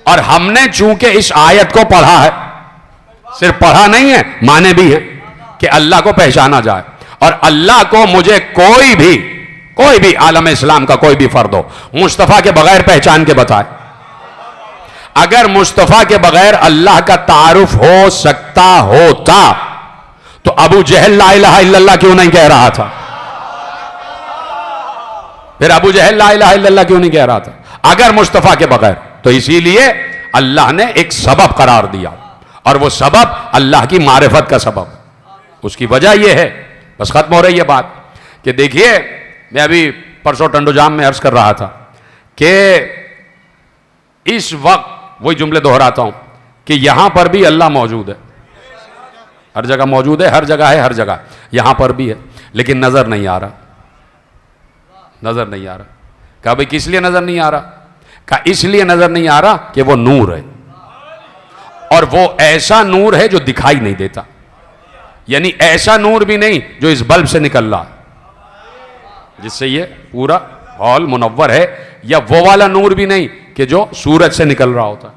और हमने चूंकि इस आयत को पढ़ा है, सिर्फ पढ़ा नहीं है, माने भी है कि अल्लाह को पहचाना जाए। और अल्लाह को मुझे कोई भी आलम इस्लाम का कोई भी फर्द हो मुस्तफा के बगैर पहचान के बताए। अगर मुस्तफा के बगैर अल्लाह का तारुफ हो सकता होता तो अबू जहल ला इलाहा इल्लल्लाह क्यों नहीं कह रहा था? फिर अबू जहल ला इलाहा इल्लल्लाह क्यों नहीं कह रहा था अगर मुस्तफा के बगैर? तो इसीलिए अल्लाह ने एक सबब करार दिया, और वो सबब अल्लाह की मारिफत का सबब। उसकी वजह यह है, बस खत्म हो रही है बात, कि देखिए मैं अभी परसों टंडोजाम में अर्ज कर रहा था कि इस वक्त वही जुमले दोहराता हूं कि यहां पर भी अल्लाह मौजूद है, हर जगह मौजूद है, हर जगह है, हर जगह यहां पर भी है, लेकिन नजर नहीं आ रहा, नजर नहीं आ रहा। कहा भाई किस लिए नजर नहीं आ रहा? कहा इसलिए नजर नहीं आ रहा कि वो नूर है, और वो ऐसा नूर है जो दिखाई नहीं देता, यानी ऐसा नूर भी नहीं जो इस बल्ब से निकल रहा है जिससे ये पूरा हॉल मुनव्वर है, या वो वाला नूर भी नहीं कि जो सूरज से निकल रहा होता,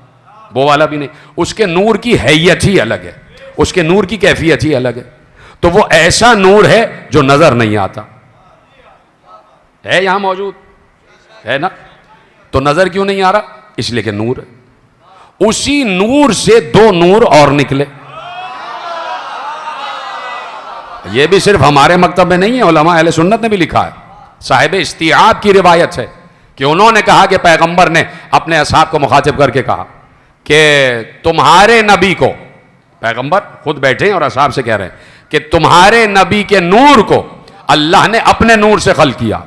वो वाला भी नहीं। उसके नूर की हैयत ही अलग है, उसके नूर की कैफियत ही अलग है। तो वो ऐसा नूर है जो नजर नहीं आता, है यहां मौजूद है ना, तो नजर क्यों नहीं आ रहा? इसलिए कि नूर है। उसी नूर से दो नूर और निकले। यह भी सिर्फ हमारे मकतब में नहीं है, उलमा अहले सुन्नत ने भी लिखा है। साहिब इस्तिआब की रिवायत है कि उन्होंने कहा कि पैगंबर ने अपने असहाब को मुखातिब करके कहा कि तुम्हारे नबी को, पैगंबर खुद बैठे हैं और असहाब से कह रहे हैं कि तुम्हारे नबी के नूर को अल्लाह ने अपने नूर से खल्क किया।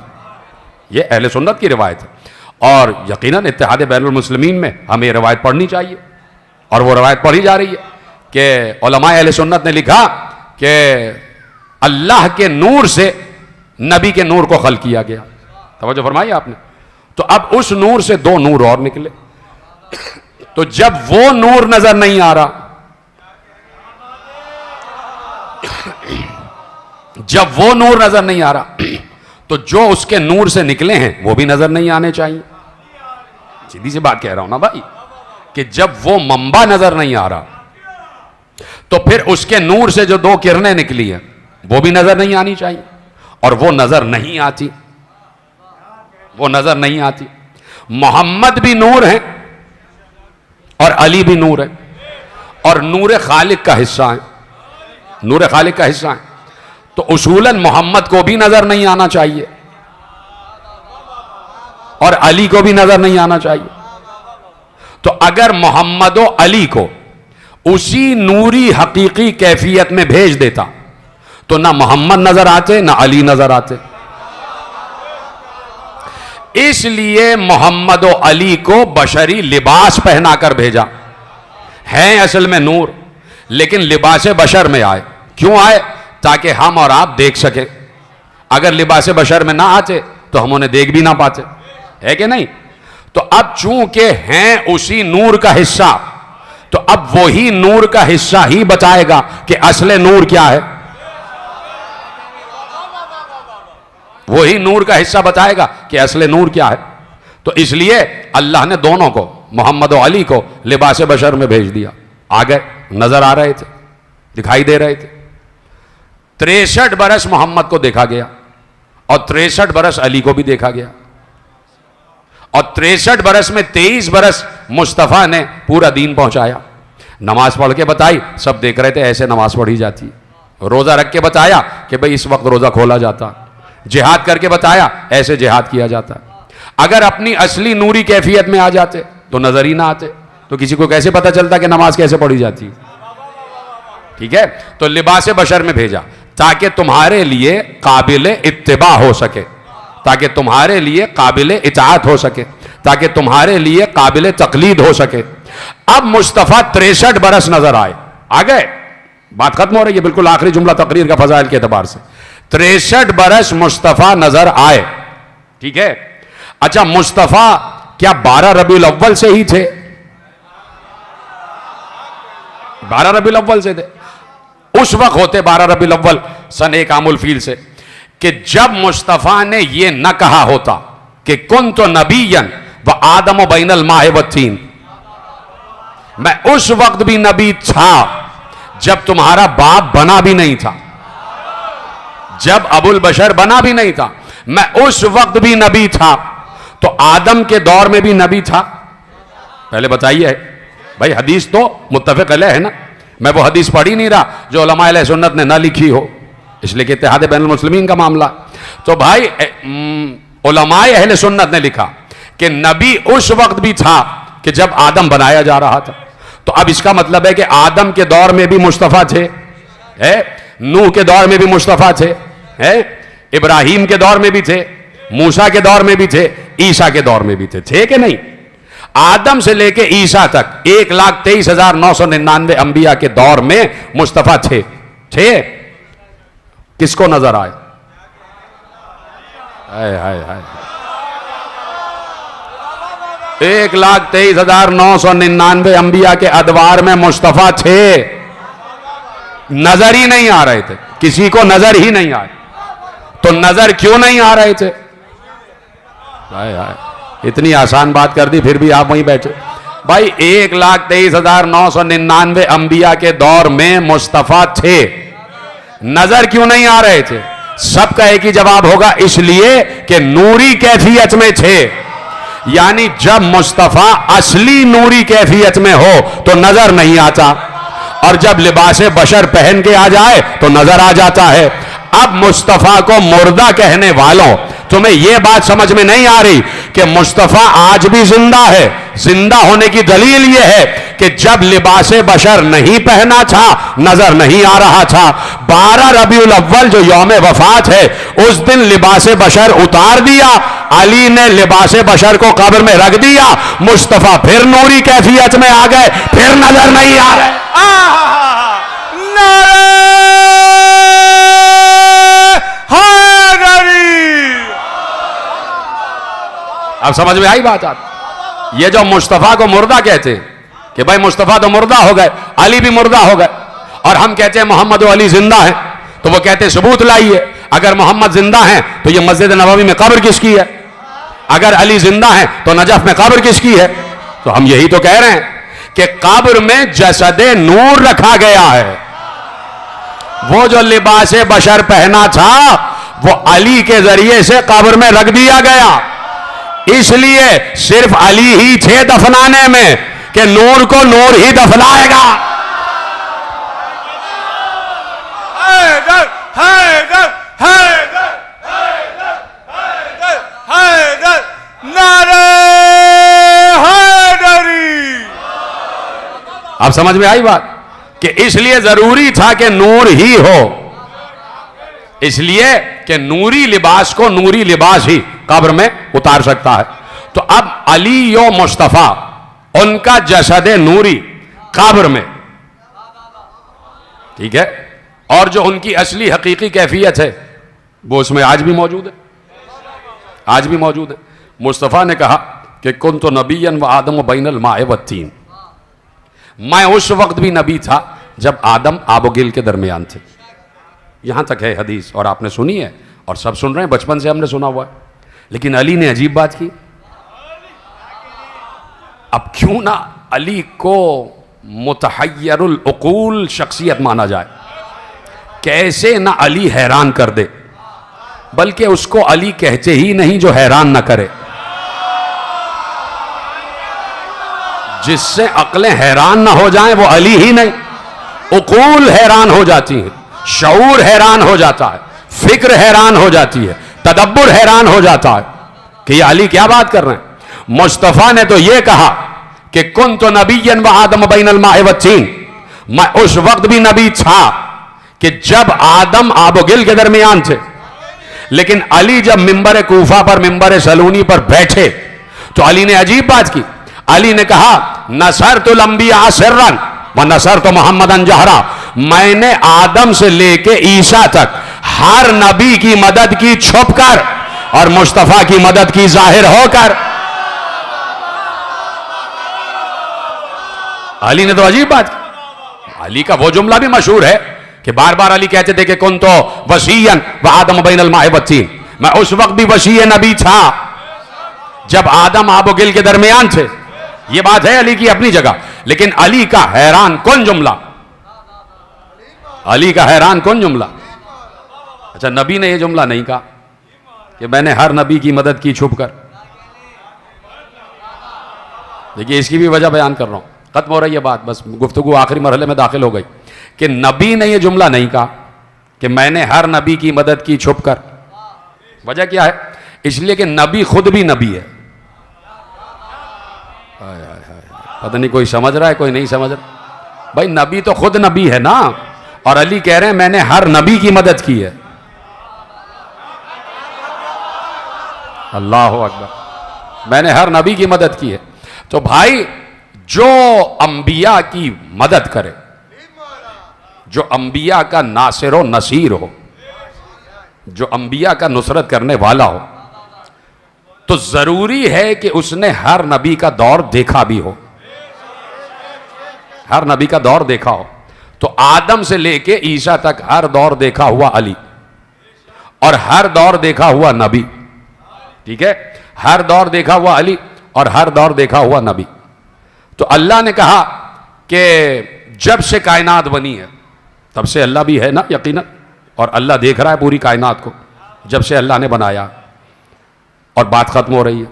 यह अहले सुन्नत की रिवायत है, और यकीनन इत्तेहाद बैनुल मुस्लिमीन में हमें रिवायत पढ़नी चाहिए, और वो रिवायत पढ़ी जा रही है कि उलमा अहले सुन्नत ने लिखा कि अल्लाह के नूर से नबी के नूर को खल्क किया गया। तवज्जो फरमाई आपने। तो अब उस नूर से दो नूर और निकले। तो जब वो नूर नजर नहीं आ रहा, जब वो नूर नजर नहीं आ रहा, तो जो उसके नूर से निकले हैं वो भी नजर नहीं आने चाहिए। सीधी सी बात कह रहा हूं ना भाई, कि जब वो मंबा नजर नहीं आ रहा, तो फिर उसके नूर से जो दो किरणें निकली हैं वो भी नजर नहीं आनी चाहिए, और वो नजर नहीं आती, वो नजर नहीं आती। मोहम्मद भी नूर है और अली भी नूर है, और नूर खालिक का हिस्सा है, नूर खालिक का हिस्सा है। तो उसूलन मोहम्मद को भी नजर नहीं आना चाहिए और अली को भी नजर नहीं आना चाहिए। तो अगर मोहम्मद और अली को उसी नूरी हकीकी कैफियत में भेज देता तो ना मोहम्मद नजर आते ना अली नजर आते। इसलिए मोहम्मद और अली को बशरी लिबास पहनाकर भेजा। हैं असल में नूर, लेकिन लिबास बशर में आए। क्यों आए? ताकि हम और आप देख सकें। अगर लिबास बशर में ना आते तो हम उन्हें देख भी ना पाते, है कि नहीं? तो अब चूंकि हैं उसी नूर का हिस्सा, तो अब वही नूर का हिस्सा ही बताएगा कि असले नूर क्या है। वही नूर का हिस्सा बताएगा कि असले नूर क्या है। तो इसलिए अल्लाह ने दोनों को, मोहम्मद और अली को, लिबास बशर में भेज दिया। आ गए, नजर आ रहे थे, दिखाई दे रहे थे। 63 बरस मोहम्मद को देखा गया और 63 बरस अली को भी देखा गया, और 63 बरस में 23 बरस मुस्तफ़ा ने पूरा दीन पहुंचाया। नमाज पढ़ के बताई, सब देख रहे थे ऐसे नमाज पढ़ी जाती। रोजा रख के बताया कि भाई इस वक्त रोजा खोला जाता। जिहाद करके बताया, ऐसे जिहाद किया जाता। अगर अपनी असली नूरी कैफियत में आ जाते तो नजर ही ना आते, तो किसी को कैसे पता चलता कि नमाज कैसे पढ़ी जाती है? ठीक है, तो लिबास बशर में भेजा ताकि तुम्हारे लिए काबिल इत्तिबा हो सके, ताकि तुम्हारे लिए काबिल इताअत हो सके, ताकि तुम्हारे लिए काबिल तकलीद हो सके। अब मुस्तफ़ा 63 बरस नजर आए, आ गए, बात खत्म हो रही है, बिल्कुल आखिरी जुमला तकरीर का फजाइल के एतबार से। 63 बरस मुस्तफ़ा नजर आए, ठीक है। अच्छा, मुस्तफ़ा क्या 12 रबीउल अव्वल से ही थे? 12 रबीउल अव्वल से थे। उस वक्त होते 12 रबीउल अव्वल सन 1 आमुल फील से, कि जब मुस्तफ़ा ने यह न कहा होता कि कुन्तु नबिय्यन व आदम बैनल माए व तीन, मैं उस वक्त भी नबी था जब तुम्हारा बाप बना भी नहीं था, जब अबुल बशर बना भी नहीं था, मैं उस वक्त भी नबी था। तो आदम के दौर में भी नबी था? पहले बताइए भाई, हदीस तो मुत्तफिक अलैह है ना, मैं वो हदीस पढ़ ही नहीं रहा जो उलमाए अहले सुन्नत ने ना लिखी हो, इसलिए कि इत्तेहाद बैनुल मुस्लिमीन का मामला। तो भाई उलमाए अहले सुन्नत ने लिखा कि नबी उस वक्त भी था कि जब आदम बनाया जा रहा था। तो अब इसका मतलब है कि आदम के दौर में भी मुस्तफ़ा थे, नूह के दौर में भी मुस्तफ़ा थे, इब्राहिम के दौर में भी थे, मूसा के दौर में भी थे, ईसा के दौर में भी थे कि नहीं? आदम से लेके ईसा तक 1,23,999 अंबिया के दौर में मुस्तफ़ा थे। किसको नजर आए? हाय हाय हाय, 1,23,999 अंबिया के अदवार में मुस्तफ़ा थे, नजर ही नहीं आ रहे थे, किसी को नजर ही नहीं आए। तो नजर क्यों नहीं आ रहे थे? हाय हाय, इतनी आसान बात कर दी फिर भी आप वहीं बैठे। भाई 1,23,999 अंबिया के दौर में मुस्तफ़ा थे, नजर क्यों नहीं आ रहे थे? सबका एक ही जवाब होगा, इसलिए कि नूरी कैफियत में थे। यानी जब मुस्तफ़ा असली नूरी कैफियत में हो तो नजर नहीं आता, और जब लिबासे बशर पहन के आ जाए तो नजर आ जाता है। अब मुस्तफ़ा को मुर्दा कहने वालों, तुम्हें यह बात समझ में नहीं आ रही कि मुस्तफ़ा आज भी जिंदा है। जिंदा होने की दलील यह है कि जब लिबासे बशर नहीं पहना था नजर नहीं आ रहा था। 12 रबीउल अव्वल जो यौम वफात है उस दिन लिबासे बशर उतार दिया, अली ने लिबासे बशर को कब्र में रख दिया, मुस्तफ़ा फिर नूरी कैफियत में आ गए, फिर नजर नहीं आ रहे। अब समझ में आई बात? आप ये जो मुस्तफ़ा को मुर्दा कहते हैं कि भाई मुस्तफ़ा तो मुर्दा हो गए, अली भी मुर्दा हो गए, और हम कहते हैं मोहम्मद और अली जिंदा हैं, तो वो कहते हैं सबूत लाइए। अगर मोहम्मद जिंदा हैं तो ये मस्जिद नबवी में कब्र किसकी है? अगर अली जिंदा है तो नजफ में कब्र किसकी है? तो हम यही तो कह रहे हैं कि कब्र में जसदे नूर रखा गया है। वो जो लिबासे बशर पहना था वो अली के जरिए से कब्र में रख दिया गया, इसलिए सिर्फ अली ही थे दफनाने में कि नूर को नूर ही दफनाएगा। हैदर हैदर हैदर हैदर हैदर हैदर, नारे हैदरी। अब समझ में आई बात कि इसलिए जरूरी था कि नूर ही हो, इसलिए कि नूरी लिबास को नूरी लिबास ही कब्र में उतार सकता है। तो अब अली यो मुस्तफ़ा, उनका जसदे नूरी कब्र में, ठीक है, और जो उनकी असली हकीकी कैफियत है वो उसमें आज भी मौजूद है, आज भी मौजूद है। मुस्तफ़ा ने कहा कि कुन तो नबीयन व आदम बैनल माए व तीन, मैं उस वक्त भी नबी था जब आदम आबोगिल के दरमियान थे। यहां तक है हदीस, और आपने सुनी है और सब सुन रहे हैं, बचपन से हमने सुना हुआ है। लेकिन अली ने अजीब बात की। अब क्यों ना अली को मुतहय्यरुल उकूल शख्सियत माना जाए, कैसे ना अली हैरान कर दे, बल्कि उसको अली कहते ही नहीं जो हैरान ना करे। जिससे अक्लें हैरान ना हो जाएं वो अली ही नहीं, उकूल हैरान हो जाती हैं, शऊर हैरान हो जाता है, फिक्र हैरान हो जाती है, तदब्बुर हैरान हो जाता है कि ये अली क्या बात कर रहे हैं। मुस्तफ़ा ने तो ये कहा कि कुन तो नबीयन व आदम बैनल माए व तीन, मैं उस वक्त भी नबी था कि जब आदम आबोगिल के दरमियान थे। लेकिन अली जब मिंबर कूफा पर, मिंबर सलूनी पर बैठे तो अली ने अजीब बात की। अली ने कहा नसरतुल अंबिया सिर्रन व नसरतु मुहम्मदन जहरा, मैंने आदम से लेके ईसा तक हर नबी की मदद की छुपकर और मुस्तफ़ा की मदद की जाहिर होकर। अली ने तो अजीब बात की। अली का वो जुमला भी मशहूर है कि बार बार अली कहते थे कि कुन तो वसीयन व आदम बैनल माए व तीन, मैं उस वक्त भी वसी नबी था जब आदम आबोगिल के दरमियान थे। ये बात है अली की अपनी जगह, लेकिन अली का हैरान कौन जुमला, अली का हैरान कौन जुमला। अच्छा, नबी ने यह जुमला नहीं कहा कि मैंने हर नबी की मदद की छुपकर। देखिए इसकी भी वजह बयान कर रहा हूं। खत्म हो रही है बात, बस गुफ्तगू आखिरी मरहले में दाखिल हो गई कि नबी ने यह जुमला नहीं कहा कि मैंने हर नबी की मदद की छुप कर। वजह क्या है? इसलिए कि नबी खुद भी नबी है। पता नहीं कोई समझ रहा है कोई नहीं समझ रहा। भाई नबी तो खुद नबी है ना, और अली कह रहे हैं मैंने हर नबी की मदद की है। अल्लाह अकबर, मैंने हर नबी की मदद की है। तो भाई जो अंबिया की मदद करे, जो अंबिया का नासिर व नसीर हो, जो अंबिया का नुसरत करने वाला हो, तो जरूरी है कि उसने हर नबी का दौर देखा भी हो, हर नबी का दौर देखा हो। तो आदम से लेके ईसा तक हर दौर देखा हुआ अली, और हर दौर देखा हुआ नबी। ठीक है, हर दौर देखा हुआ अली और हर दौर देखा हुआ नबी। तो अल्लाह ने कहा कि जब से कायनात बनी है तब से अल्लाह भी है ना यकीनन, और अल्लाह देख रहा है पूरी कायनात को जब से अल्लाह ने बनाया, और बात खत्म हो रही है।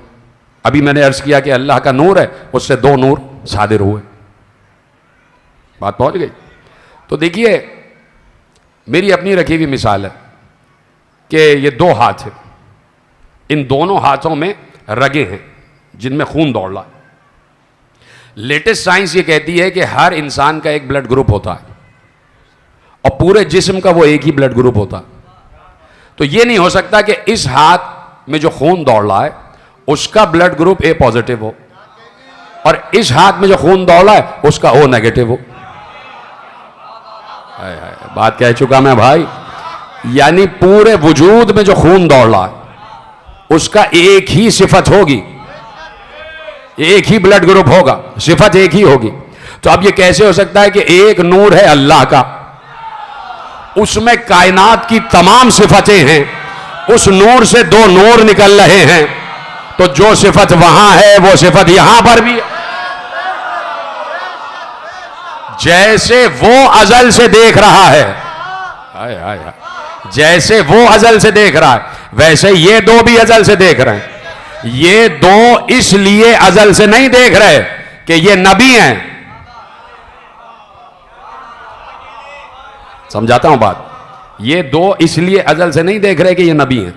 अभी मैंने अर्ज किया कि अल्लाह का नूर है, उससे दो नूर सादिर हुए, बात पहुंच गई। तो देखिए मेरी अपनी रखी हुई मिसाल है कि ये दो हाथ हैं, इन दोनों हाथों में रगें हैं जिनमें खून दौड़ रहा है। लेटेस्ट साइंस ये कहती है कि हर इंसान का एक ब्लड ग्रुप होता है और पूरे जिस्म का वो एक ही ब्लड ग्रुप होता है। तो ये नहीं हो सकता कि इस हाथ में जो खून दौड़ रहा है उसका ब्लड ग्रुप ए पॉजिटिव हो और इस हाथ में जो खून दौड़ रहा है उसका ओ नेगेटिव हो। बात कह चुका मैं भाई, यानी पूरे वजूद में जो खून दौड़ रहा है उसका एक ही सिफत होगी, एक ही ब्लड ग्रुप होगा, सिफत एक ही होगी। तो अब ये कैसे हो सकता है कि एक नूर है अल्लाह का, उसमें कायनात की तमाम सिफतें हैं, उस नूर से दो नूर निकल रहे हैं, तो जो सिफत वहां है वो सिफत यहां पर भी है। जैसे वो अजल से देख रहा है, हाय हाय हाय, जैसे वो अजल से देख रहा है वैसे ये दो भी अजल से देख रहे हैं। ये दो इसलिए अजल से नहीं देख रहे कि ये नबी हैं। समझाता हूं बात, ये दो इसलिए अजल से नहीं देख रहे कि ये नबी हैं,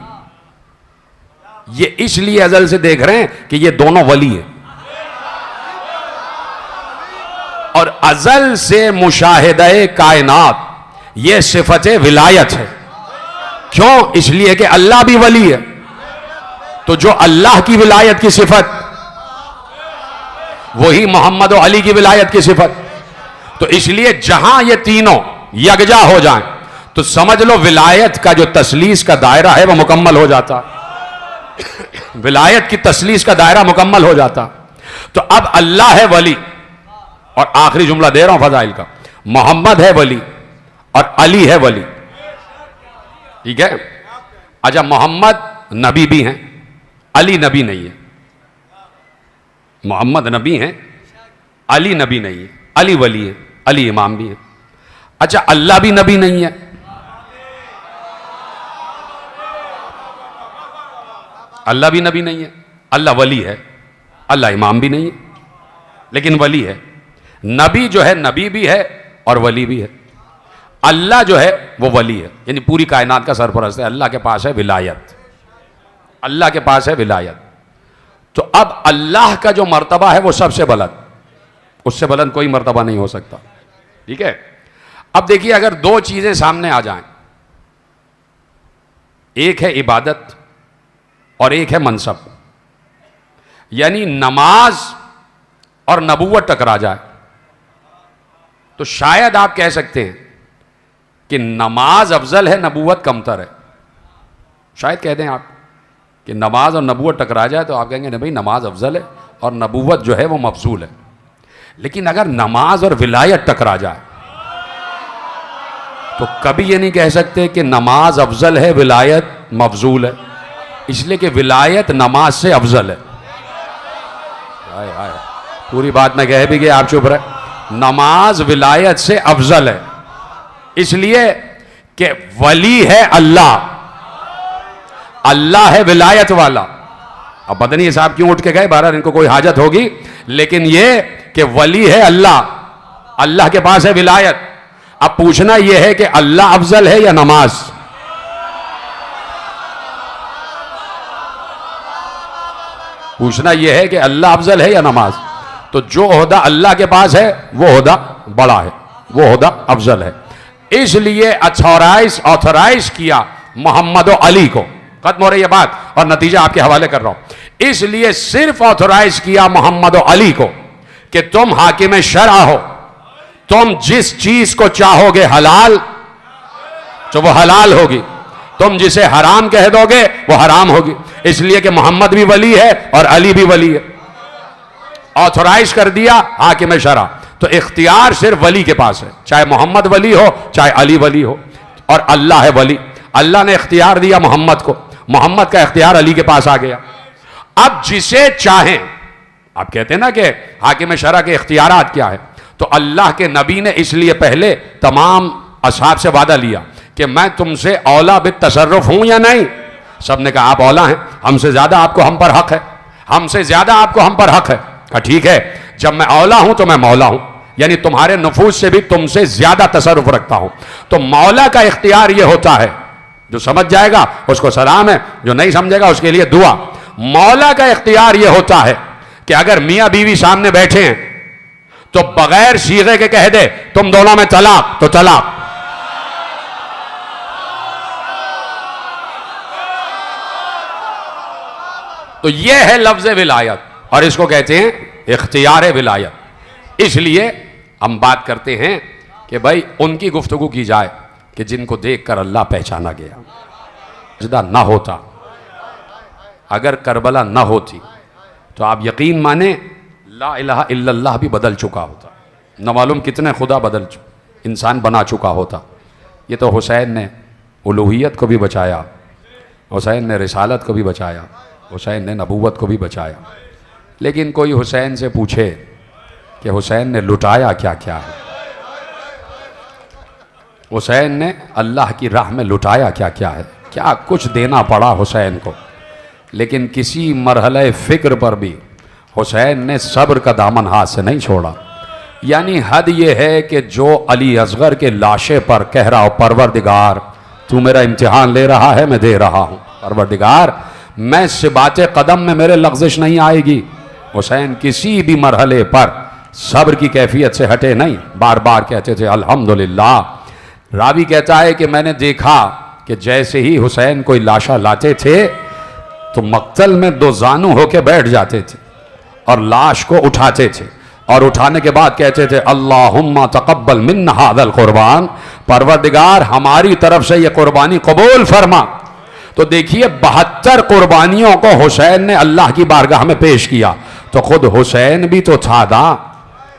ये इसलिए अजल से देख रहे हैं कि ये दोनों वली हैं। और अजल से मुशाहिदे कायनात ये सिफत विलायत है। क्यों? इसलिए कि अल्लाह भी वली है, तो जो अल्लाह की विलायत की सिफत वही मोहम्मद और अली की विलायत की सिफत। तो इसलिए जहां ये तीनों यकजा हो जाएं तो समझ लो विलायत का जो तसलीस का दायरा है वो मुकम्मल हो जाता, विलायत की तसलीस का दायरा मुकम्मल हो जाता। तो अब अल्लाह है वली, और आखिरी जुमला दे रहा हूं फजाइल का, मोहम्मद है वली और अली है वली। ठीक है? अच्छा, मोहम्मद नबी भी हैं, अली नबी नहीं है। मोहम्मद नबी हैं, अली नबी नहीं है। अली वली है, अली इमाम भी है। अच्छा, अल्लाह भी नबी नहीं है। अल्लाह भी नबी नहीं है, अल्लाह वली है, अल्लाह इमाम भी नहीं है, लेकिन वली है। नबी जो है नबी भी है और वली भी है। अल्लाह जो है वो वली है, यानी पूरी कायनात का सरपरस्त है। अल्लाह के पास है विलायत, अल्लाह के पास है विलायत। तो अब अल्लाह का जो मर्तबा है वो सबसे बुलंद, उससे बुलंद कोई मर्तबा नहीं हो सकता। ठीक है? अब देखिए, अगर दो चीजें सामने आ जाएं, एक है इबादत और एक है मनसब, यानी नमाज और नबूवत टकरा जाए, तो शायद आप कह सकते हैं कि नमाज अफजल है, नबूवत कमतर है। शायद कह दें आप कि नमाज और नबूवत टकरा जाए तो आप कहेंगे नहीं भाई, नमाज अफजल है और नबूवत जो है वो मफजूल है। लेकिन अगर नमाज और विलायत टकरा जाए तो कभी ये नहीं कह सकते कि नमाज अफजल है, विलायत मफजूल है, इसलिए कि विलायत नमाज से अफजल है। हाय हाय, पूरी बात मैं कह भी गया, आप चुप रहे। नमाज विलायत से अफजल है, इसलिए कि वली है अल्लाह, अल्लाह है विलायत वाला। अब पता नहीं साहब क्यों उठ के गए, बहरहाल इनको कोई हाजत होगी, लेकिन ये कि वली है अल्लाह, अल्लाह के पास है विलायत। अब पूछना यह है कि अल्लाह अफजल है या नमाज? पूछना यह है कि अल्लाह अफजल है या नमाज? तो जो ओहदा अल्लाह के पास है वो ओहदा बड़ा है, वो ओहदा अफजल है। इसलिए ऑथराइज किया मोहम्मद और अली को। खत्म हो रही है बात और नतीजा आपके हवाले कर रहा हूं। इसलिए सिर्फ ऑथराइज किया मोहम्मद और अली को कि तुम हाकिम शरअ हो, तुम जिस चीज को चाहोगे हलाल तो वो हलाल होगी, तुम जिसे हराम कह दोगे वो हराम होगी। इसलिए कि मोहम्मद भी वली है और अली भी वली है। ऑथराइज कर दिया हाकिम शरअ, तो इख्तियार सिर्फ वली के पास है, चाहे मोहम्मद वली हो चाहे अली वली हो। और अल्लाह है वली, अल्लाह ने इख्तियार दिया मोहम्मद को, मोहम्मद का इख्तियार अली के पास आ गया। अब जिसे चाहें, आप कहते हैं ना कि हाकिम शरअ के इख्तियारात क्या है, तो अल्लाह के नबी ने इसलिए पहले तमाम असहाब से वादा लिया कि मैं तुमसे औला बित तसर्रुफ हूं या नहीं। सबने कहा आप औला हैं, हमसे ज्यादा आपको हम पर हक है, हमसे ज्यादा आपको हम पर हक है। कहा ठीक है, जब मैं औला हूं तो मैं मौला हूं, यानी तुम्हारे नफूस से भी तुमसे ज्यादा तसर्रुफ रखता हूं। तो मौला का इख्तियार यह होता है, जो समझ जाएगा उसको सलाम है, जो नहीं समझेगा उसके लिए दुआ। मौला का इख्तियार यह होता है कि अगर मियां बीवी सामने बैठे हैं तो बगैर सीगे के कह दे तुम दोनों में तलाक, तो तलाक। तो यह है लफ्ज विलायत और इसको कहते हैं इख्तियार विलायत। इसलिए हम बात करते हैं कि भाई उनकी गुफ्तगू की जाए कि जिनको देखकर अल्लाह पहचाना गया। सजदा ना होता, अगर करबला ना होती तो आप यकीन माने ला इलाहा इल्लल्लाह भी बदल चुका होता, न मालूम कितने खुदा बदल इंसान बना चुका होता। ये तो हुसैन ने उलूहियत को भी बचाया, हुसैन ने रिसालत को भी बचाया, हुसैन ने नबूवत को भी बचाया। लेकिन कोई हुसैन से पूछे कि हुसैन ने लुटाया क्या क्या है, हुसैन ने अल्लाह की राह में लुटाया क्या क्या है, क्या कुछ देना पड़ा हुसैन को। लेकिन किसी मरहले फ़िक्र पर भी हुसैन ने सब्र का दामन हाथ से नहीं छोड़ा। यानी हद ये है कि जो अली असगर के लाशे पर कह रहा हो परवरदिगार तू मेरा इम्तिहान ले रहा है, मैं दे रहा हूँ, परवरदिगार मैं सिबात कदम में मेरे लग़्ज़िश नहीं आएगी। हुसैन किसी भी मरहले पर सब्र की कैफियत से हटे नहीं, बार बार कहते थे अल्हम्दुलिल्लाह। रावी कहता है कि मैंने देखा कि जैसे ही हुसैन कोई लाशा लाते थे तो मक्तल में दो जानू होके बैठ जाते थे और लाश को उठाते थे और उठाने के बाद कहते थे अल्लाहुम्मा तक़ब्बल मिन्ना हाज़ल क़ुरबान, परवरदिगार हमारी तरफ से ये कुर्बानी कबूल फरमा। तो देखिए 72 कुर्बानियों को हुसैन ने अल्लाह की बारगाह में पेश किया। तो खुद हुसैन भी तो था ना,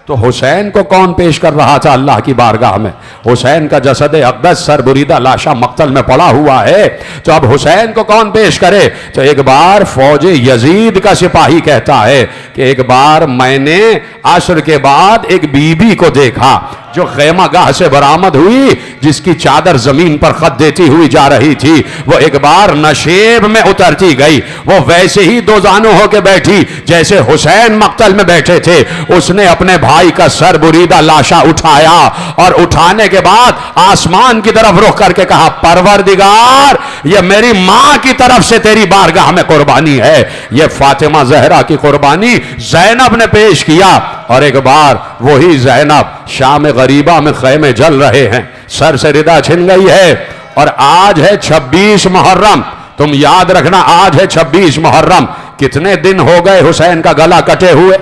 तो हुसैन को कौन पेश कर रहा था अल्लाह की बारगाह में? हुसैन का जसद अक़दस सरबुरीदा लाशा मक्तल में पड़ा हुआ है, तो अब हुसैन को कौन पेश करे? तो एक बार फौज यजीद का सिपाही कहता है कि एक बार मैंने असर के बाद एक बीबी को देखा जो खैमा गाह से बरामद हुई, जिसकी चादर जमीन पर खत देती हुई जा रही थी। वो एक बार नशेब में उतरती गई, वो वैसे ही दो जानू होकर बैठी जैसे हुसैन मक्तल में बैठे थे। उसने अपने भाई का सर बुरीदा लाशा उठाया और उठाने के बाद आसमान की तरफ रुख करके कहा परवरदिगार ये मेरी मां की तरफ से तेरी बारगाह में कुर्बानी है। ये फातिमा जहरा की कुर्बानी ज़ैनब ने पेश किया और एक बार वही ज़ैनब शाम गरीबा में खैमे जल रहे हैं, सर से रिदा छिन गई है और आज है 26 मुहर्रम। तुम याद रखना आज है 26 मुहर्रम। कितने दिन हो गए हुसैन का गला कटे हुए?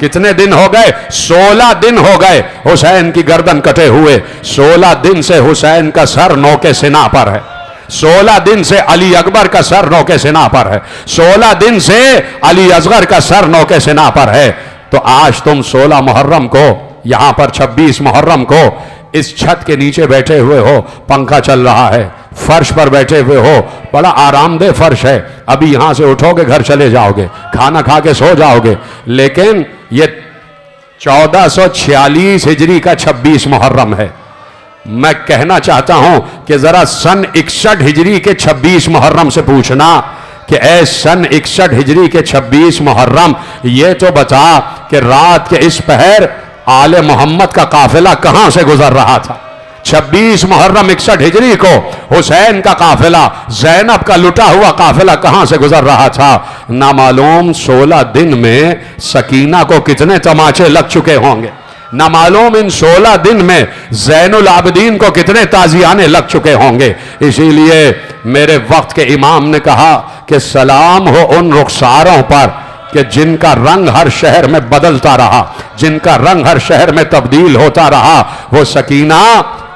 कितने दिन हो गए? 16 दिन हो गए हुसैन की गर्दन कटे हुए। 16 दिन से हुसैन का सर नौके सिना पर है, 16 दिन से अली अकबर का सर नौके सिना पर है, 16 दिन से अली असगर का सर नौके सिना पर है। तो आज तुम 16 मुहर्रम को, यहां पर 26 मुहर्रम को इस छत के नीचे बैठे हुए हो, पंखा चल रहा है, फर्श पर बैठे हुए हो, बड़ा आरामदेह फर्श है, अभी यहां से उठोगे घर चले जाओगे, खाना खा के सो जाओगे। लेकिन ये 1446 हिजरी का 26 मुहर्रम है। मैं कहना चाहता हूं कि जरा सन 61 हिजरी के 26 मुहर्रम से पूछना कि ऐ सन 61 हिजरी के 26 मुहर्रम, ये तो बता कि रात के इस पहर आले मोहम्मद का काफिला कहां से गुजर रहा था। 26 मुहर्रम 61 हिजरी को हुसैन का काफिला, जैनब का लुटा हुआ काफिला कहां से गुजर रहा था। ना मालूम 16 दिन में सकीना को कितने तमाचे लग चुके होंगे, ना मालूम इन 16 दिन में जैनुल आबिदीन को कितने ताजियाने लग चुके होंगे। इसीलिए मेरे वक्त के इमाम ने कहा कि सलाम हो उन रुखसारों पर कि जिनका रंग हर शहर में बदलता रहा, जिनका रंग हर शहर में तब्दील होता रहा। वो सकीना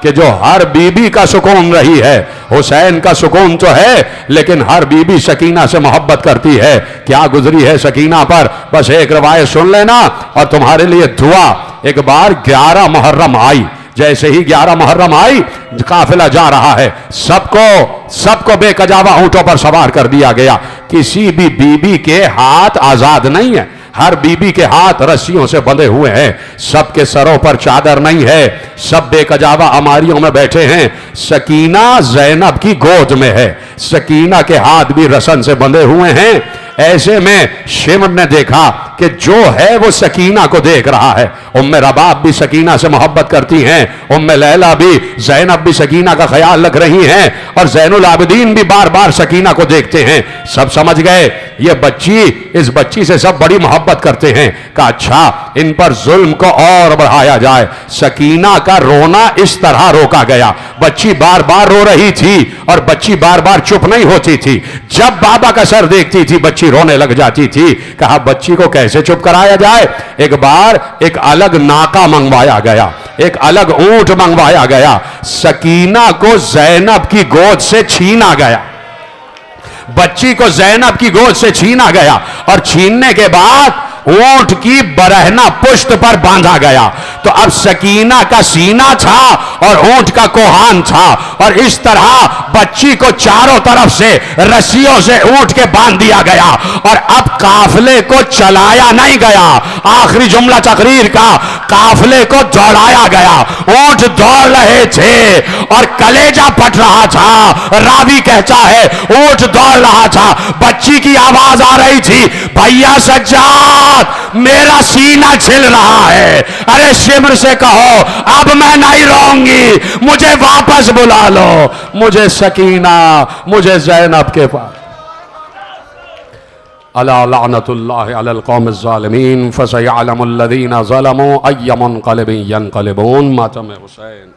कि जो हर बीबी का सुकून रही है, हुसैन का सुकून तो है लेकिन हर बीबी सकीना से मोहब्बत करती है। क्या गुजरी है सकीना पर, बस एक रवायत सुन लेना और तुम्हारे लिए दुआ। एक बार 11 मुहर्रम आई, जैसे ही 11 मुहर्रम आई, काफिला जा रहा है, सबको बेकजावा ऊंटों पर सवार कर दिया गया। किसी भी बीबी के हाथ आजाद नहीं है, हर बीबी के हाथ रस्सियों से बंधे हुए हैं, सबके सरों पर चादर नहीं है, सब बेकजावा अमारियों में बैठे हैं। सकीना जैनब की गोद में है, सकीना के हाथ भी रसन से बंधे हुए हैं। ऐसे में शिमर ने देखा कि जो है वो सकीना को देख रहा है। उम्मे रबाब भी सकीना से मोहब्बत करती हैं, उम्मे लैला भी, जैनब भी सकीना का ख्याल रख रही हैं और जैनुल आबिदीन भी बार बार सकीना को देखते हैं। सब समझ गए ये बच्ची, इस बच्ची से सब बड़ी मोहब्बत करते हैं। कहा अच्छा इन पर जुल्म को और बढ़ाया जाए। सकीना का रोना इस तरह रोका गया, बच्ची बार बार रो रही थी और बच्ची बार बार चुप नहीं होती थी। जब बाबा का सर देखती थी बच्ची रोने लग जाती थी। कहा बच्ची को कैसे चुप कराया जाए। एक बार एक अलग नाका मंगवाया गया, एक अलग ऊंट मंगवाया गया, सकीना को जैनब की गोद से छीना गया, बच्ची को जैनब की गोद से छीना गया और छीनने के बाद ऊंट की बरहना पुष्ट पर बांधा गया। तो अब सकीना का सीना था और ऊंट का कोहान था और इस तरह बच्ची को चारों तरफ से रस्सियों से ऊंट के बांध दिया गया और अब काफिले को चलाया नहीं गया। आखिरी जुमला तकरीर का, काफिले को दौड़ाया गया। ऊंट दौड़ रहे थे और कलेजा फट रहा था। रावी कहता है ऊंट दौड़ रहा था, बच्ची की आवाज आ रही थी, भैया सज्जाद मेरा सीना छिल रहा है, अरे शिमर से कहो अब मैं नहीं रहूंगी, मुझे वापस बुला लो, मुझे सकीना, मुझे जैनब के पास। अला लानतुल्लाहि अलल कौमिज़ ज़ालिमीन फसयअलमुल्लज़ीना ज़लमू अय्य मुनक़लिबिन यनक़लिबून। मातम हुसैन।